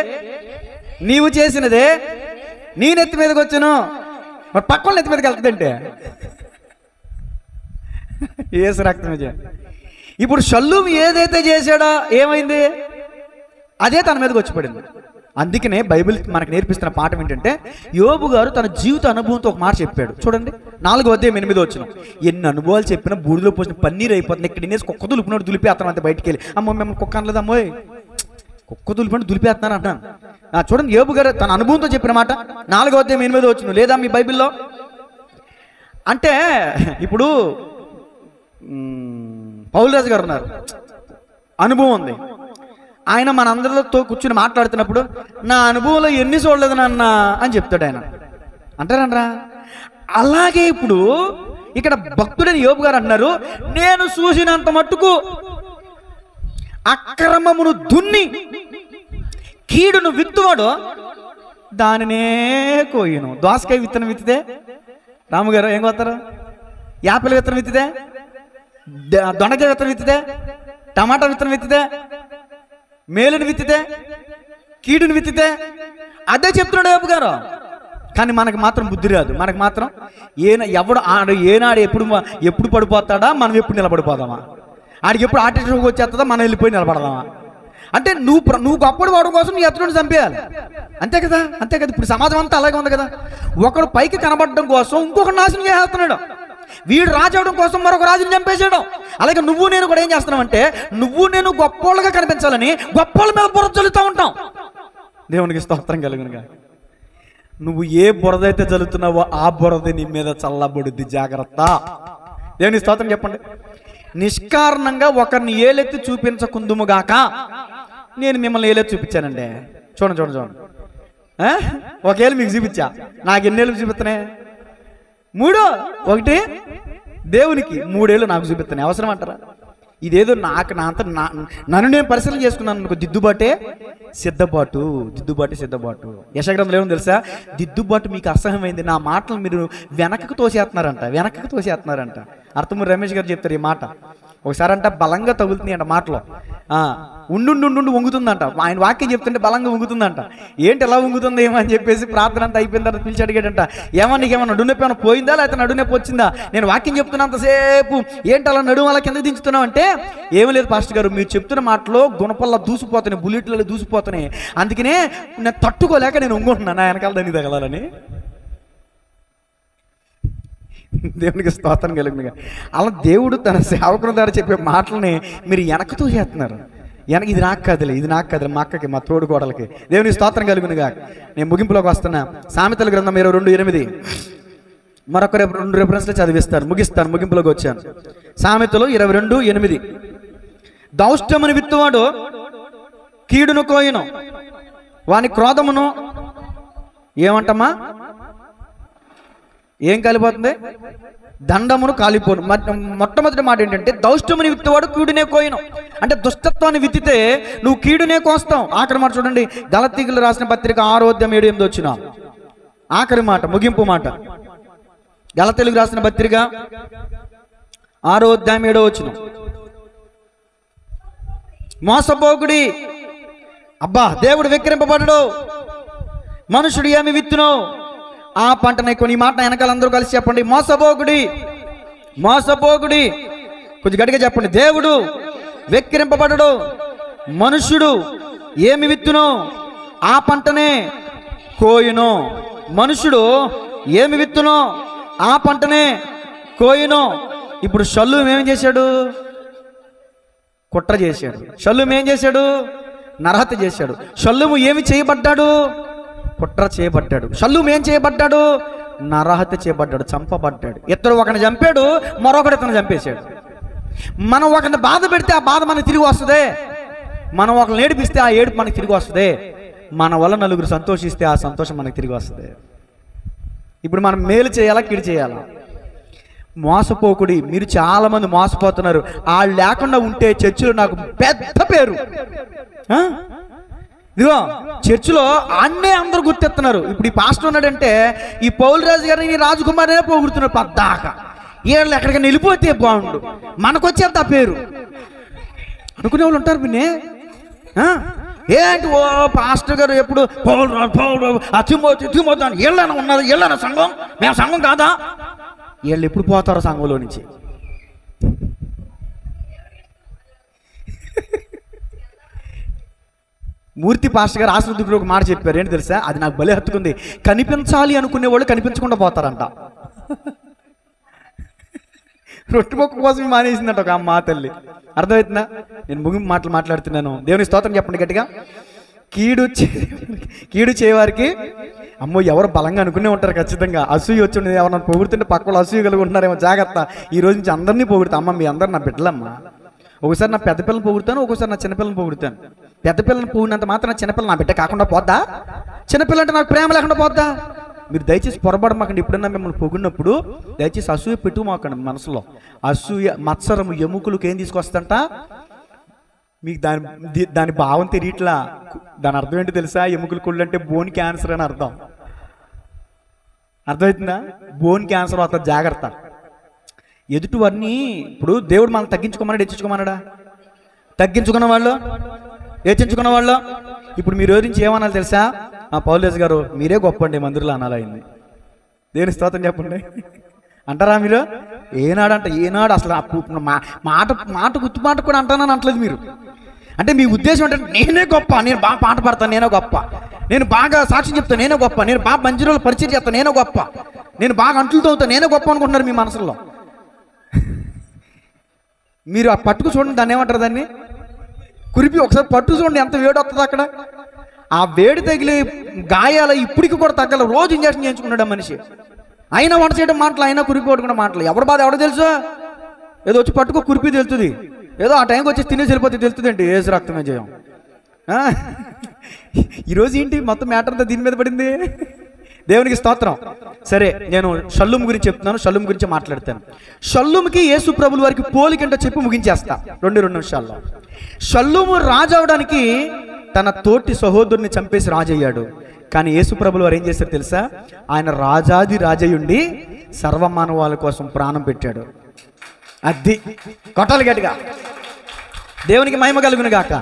నీ నెత్తి మీదకి వచ్చును. మరి పక్కన నెత్తి మీదకి వెళ్తుందంటే ఏసు రక్తం. ఇప్పుడు షల్లు ఏదైతే చేశాడో ఏమైంది? అదే తన మీదకి వచ్చి పడింది. అందుకనే బైబిల్ మనకు నేర్పిస్తున్న పాఠం ఏంటంటే, యోబు గారు తన జీవిత అనుభవంతో ఒక మాట చెప్పాడు. చూడండి 4వ అధ్యాయం 8వ వచనం. ఎన్ని అనుభవాలు చెప్పినా బూడిలో పోసిన పన్నీర్ అయిపోతుంది. ఇక్కడ తినేసి కుక్క దులిపినాడు, దులిపేస్తాను అంతే బయటికి వెళ్ళి. అమ్మో మేము కుక్క అనలేదు, అమ్మోయ్ కుక్క దులిపినాడు దులిపేస్తున్నాను అంటాను. చూడండి యోబు గారు తన అనుభవంతో చెప్పిన మాట 4వ అధ్యాయం 8వ వచనం. లేదా మీ బైబిల్లో? అంటే ఇప్పుడు పౌలు గారు ఉన్నారు, అనుభవం ఉంది. ఆయన మన అందరితో కూర్చుని మాట్లాడుతున్నప్పుడు నా అనుభవంలో ఎన్ని చూడలేదు నాన్న అని చెప్తాడు ఆయన. అంటారనరా? అలాగే ఇప్పుడు ఇక్కడ భక్తుడైన యోబు గారు అన్నారు, నేను చూసినంత మట్టుకు అక్రమమును దున్ని కీడును విత్తువాడు దానినే కోయును. దోసకాయ విత్తనం విత్తితే రాముగారు ఏం కోస్తారు? యాపిల్ విత్తనం విత్తితే, దొండకాయ విత్తనం విత్తితే, టమాటా విత్తనం విత్తితే, మేలుని విత్తితే, కీడుని విత్తితే, అదే చెప్తున్నాడు యోబు గారు. కానీ మనకు మాత్రం బుద్ధి రాదు. మనకు మాత్రం ఏనాడు ఎప్పుడు పడిపోతాడా, మనం ఎప్పుడు నిలబడిపోదామా? ఆడికి ఎప్పుడు ఆర్టిస్ట్కి వచ్చేస్తుందా, మనం వెళ్ళిపోయి నిలబడదామా? అంటే నువ్వు గొప్పడు వాడు కోసం నీ ఎత్తుని చంపేయాలి, అంతే కదా? ఇప్పుడు సమాజం అంతా అలాగే ఉంది కదా. ఒకడు పైకి కనబడడం కోసం ఇంకొక నాశనం చేస్తున్నాడు. వీడు రాజు అవడం కోసం మరొక రాజుని చంపేసాడు. అలాగే నువ్వు నేను కూడా ఏం చేస్తున్నావు అంటే, నువ్వు నేను గొప్పోళ్ళగా కనిపించాలని గొప్పోళ్ళ మీద బురద చల్లుతూ ఉంటాం. దేవునికి స్తోత్రం కలుగునుగా. నువ్వు ఏ బురద అయితే చల్లుతున్నావో ఆ బురద నీ మీద చల్లబడుద్ది, జాగ్రత్త. దేవునికి స్తోత్రం చెప్పండి. నిష్కారణంగా ఒకరిని ఏలెత్తి చూపించకుందుముగాక. నేను మిమ్మల్ని ఏలెత్తి చూపించానండి. చూడండి ఒకేళ్ళు మీకు చూపించా. నాకు ఎన్నేళ్ళు చూపిస్తున్నాయి? 3. 1 దేవునికి, 3 ఏళ్ళు నాకు చూపిస్తున్నాయి. అవసరం అంటారా? ఇదేదో నన్ను నేను పరిశీలన చేసుకున్నాను అనుకో. దిద్దుబాటే సిద్ధపాటు. యెషయా గ్రంథంలో ఏమో తెలుసా? దిద్దుబాటు మీకు అసహ్యమైంది, నా మాటలు మీరు వెనకకు తోసేస్తున్నారంట. అర్థము రమేష్ గారు చెప్తారు ఈ మాట. ఒకసారి అంట బలంగా తగులుతుంది అంట మాటలో. ఉండు వంగుతుందంట. ఆయన వాక్యం చెప్తుంటే బలంగా వంగుతుందంట. ఏంటి ఎలా వంగుతుంది ఏమని చెప్పేసి ప్రార్థన అంతా అయిపోయిన తర్వాత పిలిచి అడిగాడంట, నీకేమన్నా నడునొప్పి ఏమైనా పోయిందా, లేకపోతే నడునొప్పి వచ్చిందా? నేను వాక్యం చెప్తున్నంతసేపు ఏంటి అలా నడుము అలా కిందకి దించుతున్నావు అంటే, ఏమీ లేదు పాస్టర్ గారు, మీరు చెప్తున్న మాటలో గుణపల్ల దూసిపోతున్నాయి, బుల్లెట్లలో దూసిపోతున్నాయి, అందుకనే నేను తట్టుకోలేక నేను వంగుంటున్నాను నా వెనకాల దానికి తగలాలని. దేవునికి స్తోత్రం కలుగునుగా. అలా దేవుడు తన సేవకుల ద్వారా చెప్పే మాటలని మీరు వెనకతో చేస్తున్నారు. ఇది నాకు కదలే మా అక్కకి, మా తోడు కోడలకి. దేవునికి స్తోత్రం కలుగునుగా. నేను ముగింపులోకి వస్తున్నా. సామెతల గ్రంథం 22:8 మరొక 2 రెఫరెన్స్లు చదివిస్తాను, ముగింపులోకి వచ్చాను. సామెతలు 22:8 దౌష్టమును విత్తువాడు కీడును కోయును, వాని క్రోధమును ఏమంటమ్మా ఏం కాలిపోతుంది? దండమును కాలిపోను. మొట్టమొదటి మాట ఏంటంటే, దౌష్టముని విత్తువాడు కీడునే కోయను. అంటే దుష్టత్వాన్ని విత్తితే నువ్వు కీడునే కోస్తావు. ఆఖరి మాట చూడండి, గలతీయులకు రాసిన పత్రిక 6:7-8 ఆఖరి మాట, ముగింపు మాట. గలతీయులకు రాసిన పత్రిక 6:7 మోసపోకుడి, అబ్బా దేవుడు వెక్కిరింపబడడు, మనుషుడు ఏమి విత్తునో ఆ పంటనే కొని. ఈ మాట వెనకాల అందరూ కలిసి చెప్పండి, మోసపోకుడి, మోసపోకుడి. కొంచెం గట్టిగా చెప్పండి. దేవుడు వెక్కిరింపబడడు, మనుష్యుడు ఏమి విత్తును ఆ పంటనే కోయును. మనుషుడు ఏమి విత్తును ఆ పంటనే కోయును. ఇప్పుడు షల్లూము ఏం చేశాడు? కుట్ర చేశాడు. షల్లూము ఏం చేశాడు? నరహత్య చేశాడు. షల్లూము ఏమి చేయబడ్డాడు? కుట్ర చేయబడ్డాడు. షల్లూము ఏం చేయబడ్డాడు? నరహత్య చేయబడ్డాడు, చంపబడ్డాడు. ఇద్దరు ఒకరిని చంపాడు, మరొకడు ఇతను చంపేశాడు. మనం ఒకరిని బాధ పెడితే ఆ బాధ మనకి తిరిగి వస్తుంది. మనం ఒకరిని ఏడిపిస్తే ఆ ఏడుపు మనకి తిరిగి వస్తుంది. మన వల్ల నలుగురు సంతోషిస్తే ఆ సంతోషం మనకి తిరిగి వస్తుంది. ఇప్పుడు మనం మేలు చేయాలా, కీడు చేయాలా? మోసపోకుడి. మీరు చాలామంది మోసపోతున్నారు. వాళ్ళు లేకుండా ఉంటే చర్చిలో నాకు పెద్ద పేరు. ఇదిగో చర్చిలో అన్నే అందరూ గుర్తెత్తున్నారు. ఇప్పుడు ఈ పాస్టర్ ఉన్నాడంటే ఈ పౌలు రాజు గారిని రాజకుమారినే పోగొడుతున్నారు పద్దాక. వీళ్ళు ఎక్కడికైనా వెళ్ళిపోతే బాగుండు, మనకొచ్చేంత పేరు అనుకునే వాళ్ళు ఉంటారు. పిన్నే ఏంటి ఓ పాస్టర్ గారు ఎప్పుడు తిమోతి అని వీళ్ళైనా ఉన్నది, వీళ్ళైనా సంఘం, మేము సంఘం కాదా? వీళ్ళు ఎప్పుడు పోతారో సంఘంలో నుంచి? మూర్తి పాస్టర్ గారు ఆశ్రద్ధుడు ఒక మాట చెప్పారు. ఏంటి తెలుసా? అది నాకు బలి హత్తుకుంది. కనిపించాలి అనుకునే వాళ్ళు కనిపించకుండా పోతారంట. రొట్టె మొక్క కోసం మానేసిందంట ఒక మా తల్లి. అర్థమవుతుందా? నేను ముగింపు మాటలు మాట్లాడుతున్నాను. దేవుని స్తోత్రం చెప్పండి గట్టిగా. కీడు చేయవారికి అమ్మో ఎవరు బలంగా అనుకునే ఉంటారు ఖచ్చితంగా. అసూయ వచ్చి ఉండేది. ఎవరన్నా పొగుడుతుంటే పక్క వాళ్ళు అసూయ కలిగి ఉంటున్నారేమో, జాగ్రత్త. ఈ రోజు నుంచి అందరినీ పొగుడుతా. అమ్మ మీ అందరు నా బిడ్డలమ్మా. ఒకసారి నా పెద్ద పిల్లలు పొగుడుతాను, ఒక్కోసారి నా చిన్నపిల్లలను పొగుడుతాను. పెద్ద పిల్లలను పొగిడినంత మాత్రం చిన్నపిల్ల నా బిడ్డ కాకుండా పోద్దా? చిన్నపిల్ల అంటే నాకు ప్రేమ లేకుండా పోద్దా? మీరు దయచేసి పొరపడమాకండి. ఎప్పుడన్నా మిమ్మల్ని పొగిడినప్పుడు దయచేసి అసూయ పెట్టుమాకండి మనసులో. అసూయ మత్సరము ఎముకలకు ఏం తీసుకొస్తంట? మీకు దాని భావం తెలియట్లా. దాని అర్థం ఏంటో తెలుసా? ఎముకలు కుళ్ళు అంటే బోన్ క్యాన్సర్ అని అర్థం. అర్థమవుతుందా? బోన్ క్యాన్సర్ అవుతుంది, జాగ్రత్త. ఎదుటివన్నీ ఇప్పుడు దేవుడు మనం తగ్గించుకోమన్నాడు, హెచ్చించుకోమన్నాడా? తగ్గించుకున్న వాళ్ళు, హెచ్చించుకున్న వాళ్ళు. ఇప్పుడు మీరు గురించి ఏమనాలి తెలుసా? ఆ పౌలేస్ గారు మీరే గొప్ప అండి మందిరంలో అనాలైంది. దేవుని స్తోత్రం చెప్పండి అంటారా మీరు? ఏనాడంట? ఏనాడు అసలు మాట గుర్తుమాట కూడా అంటానని అంటలేదు మీరు. అంటే మీ ఉద్దేశం ఏంటంటే నేనే గొప్ప, నేను బాగా పాట పాడతాను, నేనే గొప్ప, నేను బాగా సాక్ష్యం చెప్తాను, నేనే గొప్ప, నేను బాగా మందిరంలో పరిచయం చేస్తాను, నేనే గొప్ప, నేను బాగా అంటులతో అవుతాను, నేనే గొప్ప అనుకుంటున్నారు మీ మనసులో. మీరు ఆ పట్టుకు చూడండి, దాన్ని ఏమంటారు? దాన్ని కురిపి ఒకసారి పట్టు చూడండి, ఎంత వేడి వస్తుంది అక్కడ. ఆ వేడి తగిలి గాయాల ఇప్పటికి కూడా తగ్గల. రోజు ఇంజక్షన్ చేయించుకున్నాడు ఆ మనిషి. అయినా వంట చేయడం మాటలు, అయినా కురిపి కొట్టుకున్న మాటలు. ఎవరి బాధ ఎవడో తెలుసా? ఏదో వచ్చి పట్టుకో కురిపి తెలుస్తుంది, ఏదో ఆ టైంకి వచ్చి తినేసి వెళ్ళిపోతే తెలుస్తుంది ఏంటి? ఏసు రక్తమే చేయం. ఈరోజు ఏంటి మొత్తం మ్యాటర్ అంతా దీని మీద పడింది? దేవునికి స్తోత్రం. సరే, నేను షల్లూము గురించి చెప్తున్నాను, షల్లూము గురించి మాట్లాడతాను. షల్లూముకి యేసు ప్రభుల వారికి పోలికంటో చెప్పి ముగించేస్తా 2 నిమిషాల్లో. షల్లూము రాజు అవడానికి తన తోటి సహోదరుని చంపేసి రాజు అయ్యాడు. కానీ యేసు ప్రభుల వారు ఏం చేశారు తెలుసా? ఆయన రాజాది రాజయుండి సర్వమానవాళి కోసం ప్రాణం పెట్టాడు. అది కొట్టాలి గట్టిగా. దేవునికి మహిమ కలుగును గాక.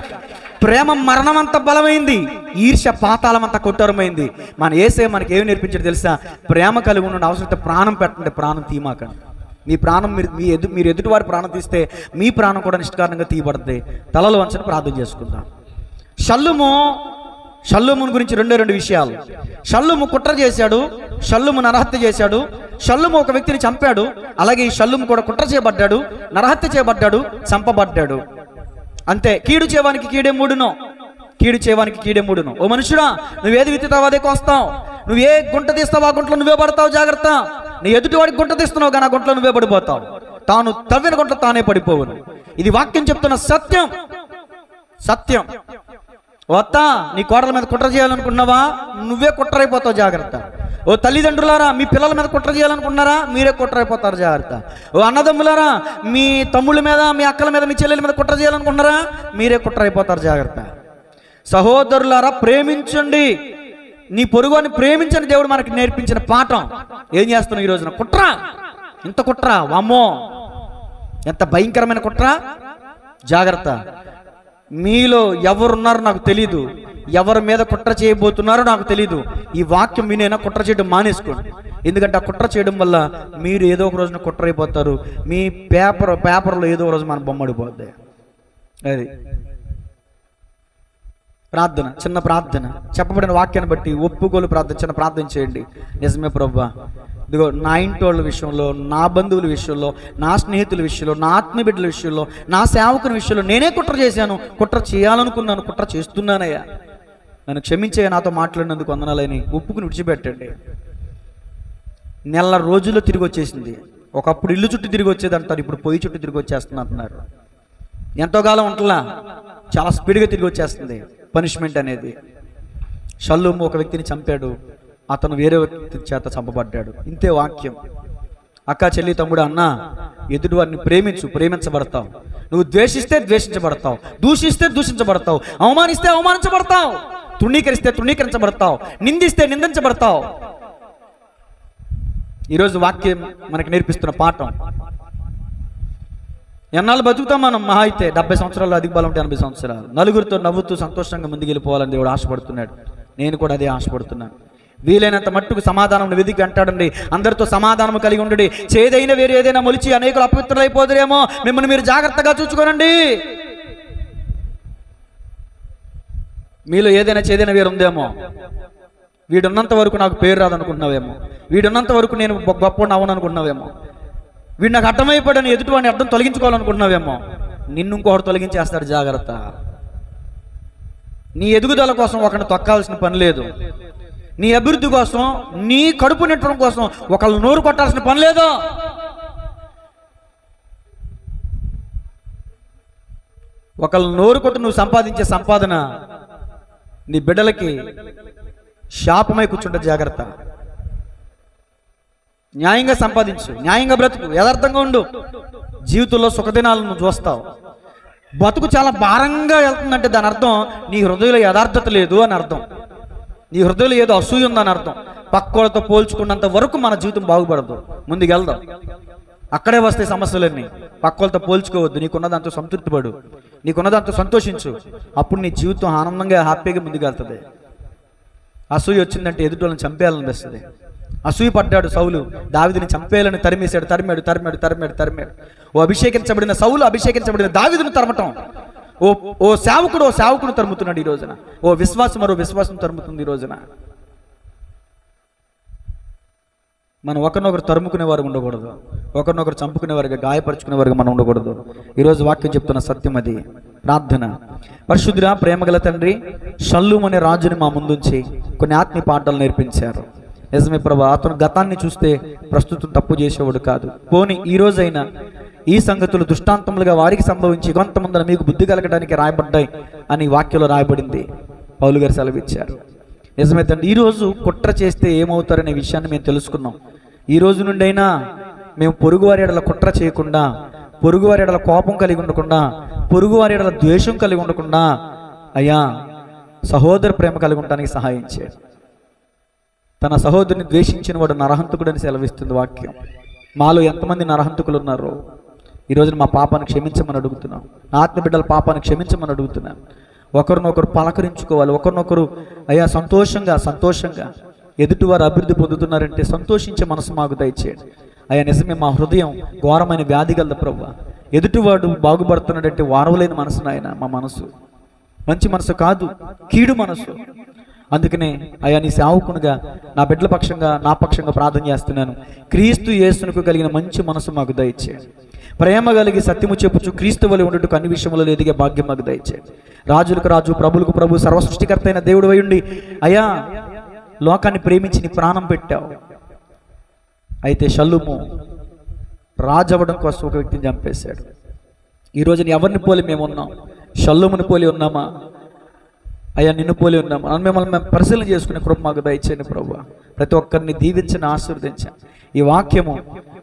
ప్రేమ మరణం అంత బలమైంది, ఈర్ష్య పాతాళం అంత కొట్టరమైంది. మన యేసే మనకి ఏమి నేర్పించాడు తెలుసా? ప్రేమ కలిగి ఉన్న అవసరమైతే ప్రాణం పెట్టండి, ప్రాణం తీమాకండి. మీ ప్రాణం మీరు ఎదుటి వారి ప్రాణం తీస్తే మీ ప్రాణం కూడా నిష్కారణంగా తీయబడుతుంది. తలలు వంచని ప్రార్థన చేసుకుందాం. షల్లూమును గురించి 2 విషయాలు. షల్లూము కుట్ర చేశాడు, షల్లూము నరహత్య చేశాడు. షల్లూము ఒక వ్యక్తిని చంపాడు, అలాగే ఈ షల్లూము కూడా కుట్ర చేయబడ్డాడు, నరహత్య చేయబడ్డాడు, చంపబడ్డాడు. అంతే. కీడు చేయవానికి కీడే మూడును, కీడు చేయవానికి కీడే మూడును. ఓ మనుషుడా, నువ్వేది విత్తుతావు అదే కోస్తావు. నువ్వు ఏ గుంట తీస్తావు ఆ గుంటలో నువ్వే పడతావు, జాగ్రత్త. నీ ఎదుటి వాడికి గుంట తీస్తున్నావు కానీ ఆ గుంటలో నువ్వే పడిపోతావు. తాను తవ్విన గుంట తానే పడిపోవును. ఇది వాక్యం చెప్తున్న సత్యం. సత్యం. వత్తా, నీ కోడల మీద కుట్ర చేయాలనుకున్నావా? నువ్వే కుట్రైపోతావు, జాగ్రత్త. ఓ తల్లిదండ్రులారా, మీ పిల్లల మీద కుట్ర చేయాలనుకున్నారా? మీరే కుట్రైపోతారు, జాగ్రత్త. ఓ అన్నదమ్ములారా, మీ తమ్ముళ్ళ మీద, మీ అక్కల మీద, మీ చెల్లెల మీద కుట్ర చేయాలనుకున్నారా? మీరే కుట్రైపోతారు, జాగ్రత్త. సహోదరులారా, ప్రేమించండి, నీ పొరుగుని ప్రేమించని దేవుడు మనకి నేర్పించిన పాఠం. ఏం చేస్తున్నావు ఈ రోజున? కుట్ర. ఇంత కుట్ర, వామ్మో ఎంత భయంకరమైన కుట్ర, జాగ్రత్త. మీలో ఎవరున్నారో నాకు తెలీదు, ఎవరి మీద కుట్ర చేయబోతున్నారో నాకు తెలియదు. ఈ వాక్యం వినైనా కుట్ర చేయడం మానేసుకోండి. ఎందుకంటే ఆ కుట్ర చేయడం వల్ల మీరు ఏదో ఒక రోజున కుట్ర అయిపోతారు. మీ పేపర్లో ఏదో ఒక రోజు మన బొమ్మ పడిపోద్ది. అది ప్రార్థన, చిన్న ప్రార్థన, చెప్పబడిన వాక్యాన్ని బట్టి ఒప్పుకోలు ప్రార్థన, చిన్న ప్రార్థన చేయండి. నిజమే ప్రభువా, ఇదిగో నా ఇంటి వాళ్ళ విషయంలో, నా బంధువుల విషయంలో, నా స్నేహితుల విషయంలో, నా ఆత్మీయ విషయంలో, నా సేవకుని విషయంలో నేనే కుట్ర చేశాను, కుట్ర చేయాలనుకున్నాను, కుట్ర చేస్తున్నానయ్యా, నన్ను క్షమించయ్యా, నాతో మాట్లాడినందుకు వందనాలని ఒప్పుకుని విడిచిపెట్టండి. నెల రోజుల్లో తిరిగి వచ్చేసింది. ఒకప్పుడు ఇల్లు చుట్టూ తిరిగి వచ్చేది అంటారు, ఇప్పుడు పొయ్యి చుట్టూ తిరిగి వచ్చేస్తుంది అంటున్నారు. ఎంతో కాలం ఉంటలా, చాలా స్పీడ్గా తిరిగి వచ్చేస్తుంది పనిష్మెంట్ అనేది. షల్లూము ఒక వ్యక్తిని చంపాడు, అతను వేరే వ్యక్తి చేత చంపబడ్డాడు. ఇంతే వాక్యం. అక్క, చెల్లి, తమ్ముడు, అన్న, ఎదుటి వారిని ప్రేమించు, ప్రేమించబడతావు. నువ్వు ద్వేషిస్తే ద్వేషించబడతావు, దూషిస్తే దూషించబడతావు, అవమానిస్తే అవమానించబడతావు, తృణీకరిస్తే తృణీకరించబడతావు, నిందిస్తే నిందించబడతావు. ఈరోజు వాక్యం మనకి నేర్పిస్తున్న పాఠం. ఎన్నాళ్ళు బతుకుతాం మనం? మహా అయితే 70 సంవత్సరాలు, అధిక బలం ఉంటే 80 సంవత్సరాలు. నలుగురితో నవ్వుతూ సంతోషంగా ముందుకు వెళ్ళిపోవాలని దేవుడు ఆశపడుతున్నాడు. నేను కూడా అదే ఆశపడుతున్నాను. వీలైనంత మట్టుకు సమాధానం వెతికి అంటాడండి, అందరితో సమాధానం కలిగి ఉండండి. చేదైనా వేరే ఏదైనా మొలిచి అనేకులు అపవిత్రులైపోదురేమో, మిమ్మల్ని మీరు జాగ్రత్తగా చూసుకోనండి. మీలో ఏదైనా చేదైనా వేరు ఉందేమో, వీడున్నంత వరకు నాకు పేరు రాదనుకుంటున్నావేమో, వీడున్నంత వరకు నేను గొప్ప అవును అనుకుంటున్నావేమో, వీడు నాకు అడ్డమైపోయాడని ఎదుటివాడిని అడ్డం తొలగించుకోవాలనుకుంటున్నావేమో, నిన్ను ఇంకొకటి తొలగించేస్తాడు. జాగ్రత్త. నీ ఎదుగుదల కోసం ఒకరిని తొక్కాల్సిన పని లేదు. నీ అభివృద్ధి కోసం, నీ కడుపు నింపడం కోసం ఒకళ్ళు నోరు కొట్టాల్సిన పని లేదు. ఒకళ్ళు నోరు కొట్టి నువ్వు సంపాదించే సంపాదన నీ బిడ్డలకి శాపమై కూర్చుంటే జాగ్రత్త. న్యాయంగా సంపాదించు, న్యాయంగా బ్రతుకు, యథార్థంగా ఉండు. జీవితంలో సుఖదినాలను నువ్వు చూస్తావు. బతుకు చాలా భారంగా వెళ్తుందంటే దాని అర్థం నీ హృదయంలో యథార్థత లేదు అని అర్థం. నీ హృదయంలో ఏదో అసూయ ఉందని అర్థం. పక్కోళ్ళతో పోల్చుకున్నంత వరకు మన జీవితం బాగుపడదు. ముందుకు వెళ్దాం. అక్కడే వస్తాయి సమస్యలన్నీ. పక్కోళ్ళతో పోల్చుకోవద్దు. నీకున్న దాంతో సంతృప్తి పడు, నీకున్న దాంతో సంతోషించు. అప్పుడు నీ జీవితం ఆనందంగా, హ్యాపీగా ముందుకు వెళ్తుంది. అసూయ వచ్చిందంటే ఎదుటి వాళ్ళని చంపేయాలనిపిస్తుంది. అసూయ పడ్డాడు సౌలు, దావీదుని చంపేయాలని తరిమేశాడు. తరిమాడు. ఓ అభిషేకించబడిన సౌలు అభిషేకించబడిన దావీదుని తరమటం. ఓ సేవకుడు తరుముతున్నాడు ఈ రోజున. ఓ విశ్వాసం మరో విశ్వాసం తరుముతుంది ఈ రోజున. మనం ఒకరినొకరు తరుముకునేవారు ఉండకూడదు, ఒకరినొకరు చంపుకునేవారుగా, గాయపరుచుకునేవారుగా మనం ఉండకూడదు. ఈరోజు వాక్యం చెప్తున్న సత్యం అది. ప్రార్థన. పరిశుద్ధుడా, ప్రేమగల తండ్రి, షల్లూము అనే రాజుని మా ముందుంచి కొన్ని ఆత్మీయ పాఠాలు నేర్పించారు. నిజమే ప్రభా, అతను గతాన్ని చూస్తే ప్రస్తుతం తప్పు చేసేవాడు కాదు. పోనీ ఈ రోజైనా ఈ సంగతులు దృష్టాంతములుగా వారికి సంభవించి కొంతమంది మీకు బుద్ధి కలగడానికి రాయబడ్డాయి అని వాక్యంలో రాయబడింది. పౌలు గారు సెలవిచ్చారు. నిజమే తండ్రి, ఈరోజు కుట్ర చేస్తే ఏమవుతారనే విషయాన్ని మేము తెలుసుకున్నాం. ఈ రోజు నుండి అయినా మేము పొరుగువారి ఎడల కుట్ర చేయకుండా, పొరుగువారి ఎడల కోపం కలిగి ఉండకుండా, పొరుగువారి ఎడల ద్వేషం కలిగి ఉండకుండా, అయ్యా సహోదర ప్రేమ కలిగి ఉండడానికి సహాయం చేయండి. తన సహోదరుని ద్వేషించిన వాడు నరహంతకుడని సెలవిస్తుంది వాక్యం. మాలో ఎంతమంది నరహంతకులు ఉన్నారో ఈరోజు మా పాపాన్ని క్షమించమని అడుగుతున్నాం. నా ఆత్మబిడ్డల పాపాన్ని క్షమించమని అడుగుతున్నాను. ఒకరినొకరు పలకరించుకోవాలి. ఒకరినొకరు అయ్యా సంతోషంగా ఎదుటివారు అభివృద్ధి పొందుతున్నారంటే సంతోషించే మనసు మాకు దయచేయండి. అయ్యా నిజమే, మా హృదయం ఘోరమైన వ్యాధి గలదు ప్రభువా. ఎదుటివాడు బాగుపడుతున్నాడంటే వారవలేని మనసు నాయన. మా మనసు మంచి మనసు కాదు, కీడు మనసు. అందుకనే అయ్యా నీ సేవకునిగా నా బిడ్డల పక్షంగా, నా పక్షంగా ప్రార్థన చేస్తున్నాను. క్రీస్తు యేసునకు కలిగిన మంచి మనసు మాకు దయచేయండి. ప్రేమ కలిగి సత్యము చెప్పుచు క్రీస్తు వలె ఉండుటకు అన్ని విషయములలో ఎదిగే భాగ్యం మాకు దయచేయండి. రాజులకు రాజు, ప్రభులకు ప్రభు, సర్వసృష్టికర్త అయిన దేవుడు అయ్యుండి అయ్యా లోకాన్ని ప్రేమించి నీ ప్రాణం పెట్టావు. అయితే షల్లూము రాజు అవ్వడం కోసం ఒక వ్యక్తిని చంపేశాడు. ఈ రోజున ఎవరిని పోలి మేము ఉన్నాం? షల్లూముని పోలి ఉన్నామా? అయ్యా నిన్ను పోలి ఉన్నాము. మిమ్మల్ని మేము పరిశీలన చేసుకునే కృప మాకు దయచేయండి ప్రభువా. ప్రతి ఒక్కరిని దీవించండి, ఆశీర్వదించండి. ఈ వాక్యము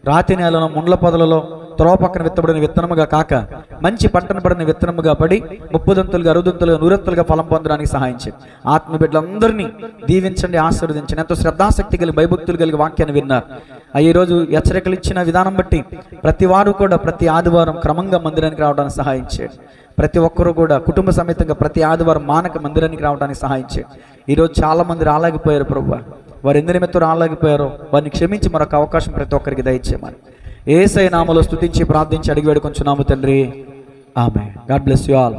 రాతి నేలలో, ముండ్ల పొదలలో, త్రోవ పక్కన విత్తబడిన విత్తనముగా కాక మంచి పంటను పడిన విత్తనముగా పడి 30 దంతులుగా, 60 దంతులుగా, 100 దంతులుగా ఫలం పొందడానికి సహాయం చేయండి. ఆత్మ బిడ్డలందరినీ దీవించండి, ఆశీర్వదించండి. ఎంతో శ్రద్ధాశక్తి కలిగి, భయభక్తులు కలిగి వాక్యాన్ని విన్నారు. ఈరోజు హెచ్చరికలు ఇచ్చిన విధానం బట్టి ప్రతి వారు కూడా ప్రతి ఆదివారం క్రమంగా మందిరానికి రావడానికి సహాయం చేయండి. ప్రతి ఒక్కరూ కూడా కుటుంబ సమేతంగా ప్రతి ఆదివారం మానక మందిరానికి రావడానికి సహాయం చేయండి. ఈరోజు చాలా మంది రాలేకపోయారు ప్రభువా, వారు ఎందు నిమిత్తం రాలేకపోయారో వారిని క్షమించి మరొక అవకాశం ప్రతి ఒక్కరికి దయచేయమని యేసయ్య నామములో స్తుతించి ప్రార్థించి అడిగి వేడుకొంచున్నాము తండ్రి. Amen. God bless you all.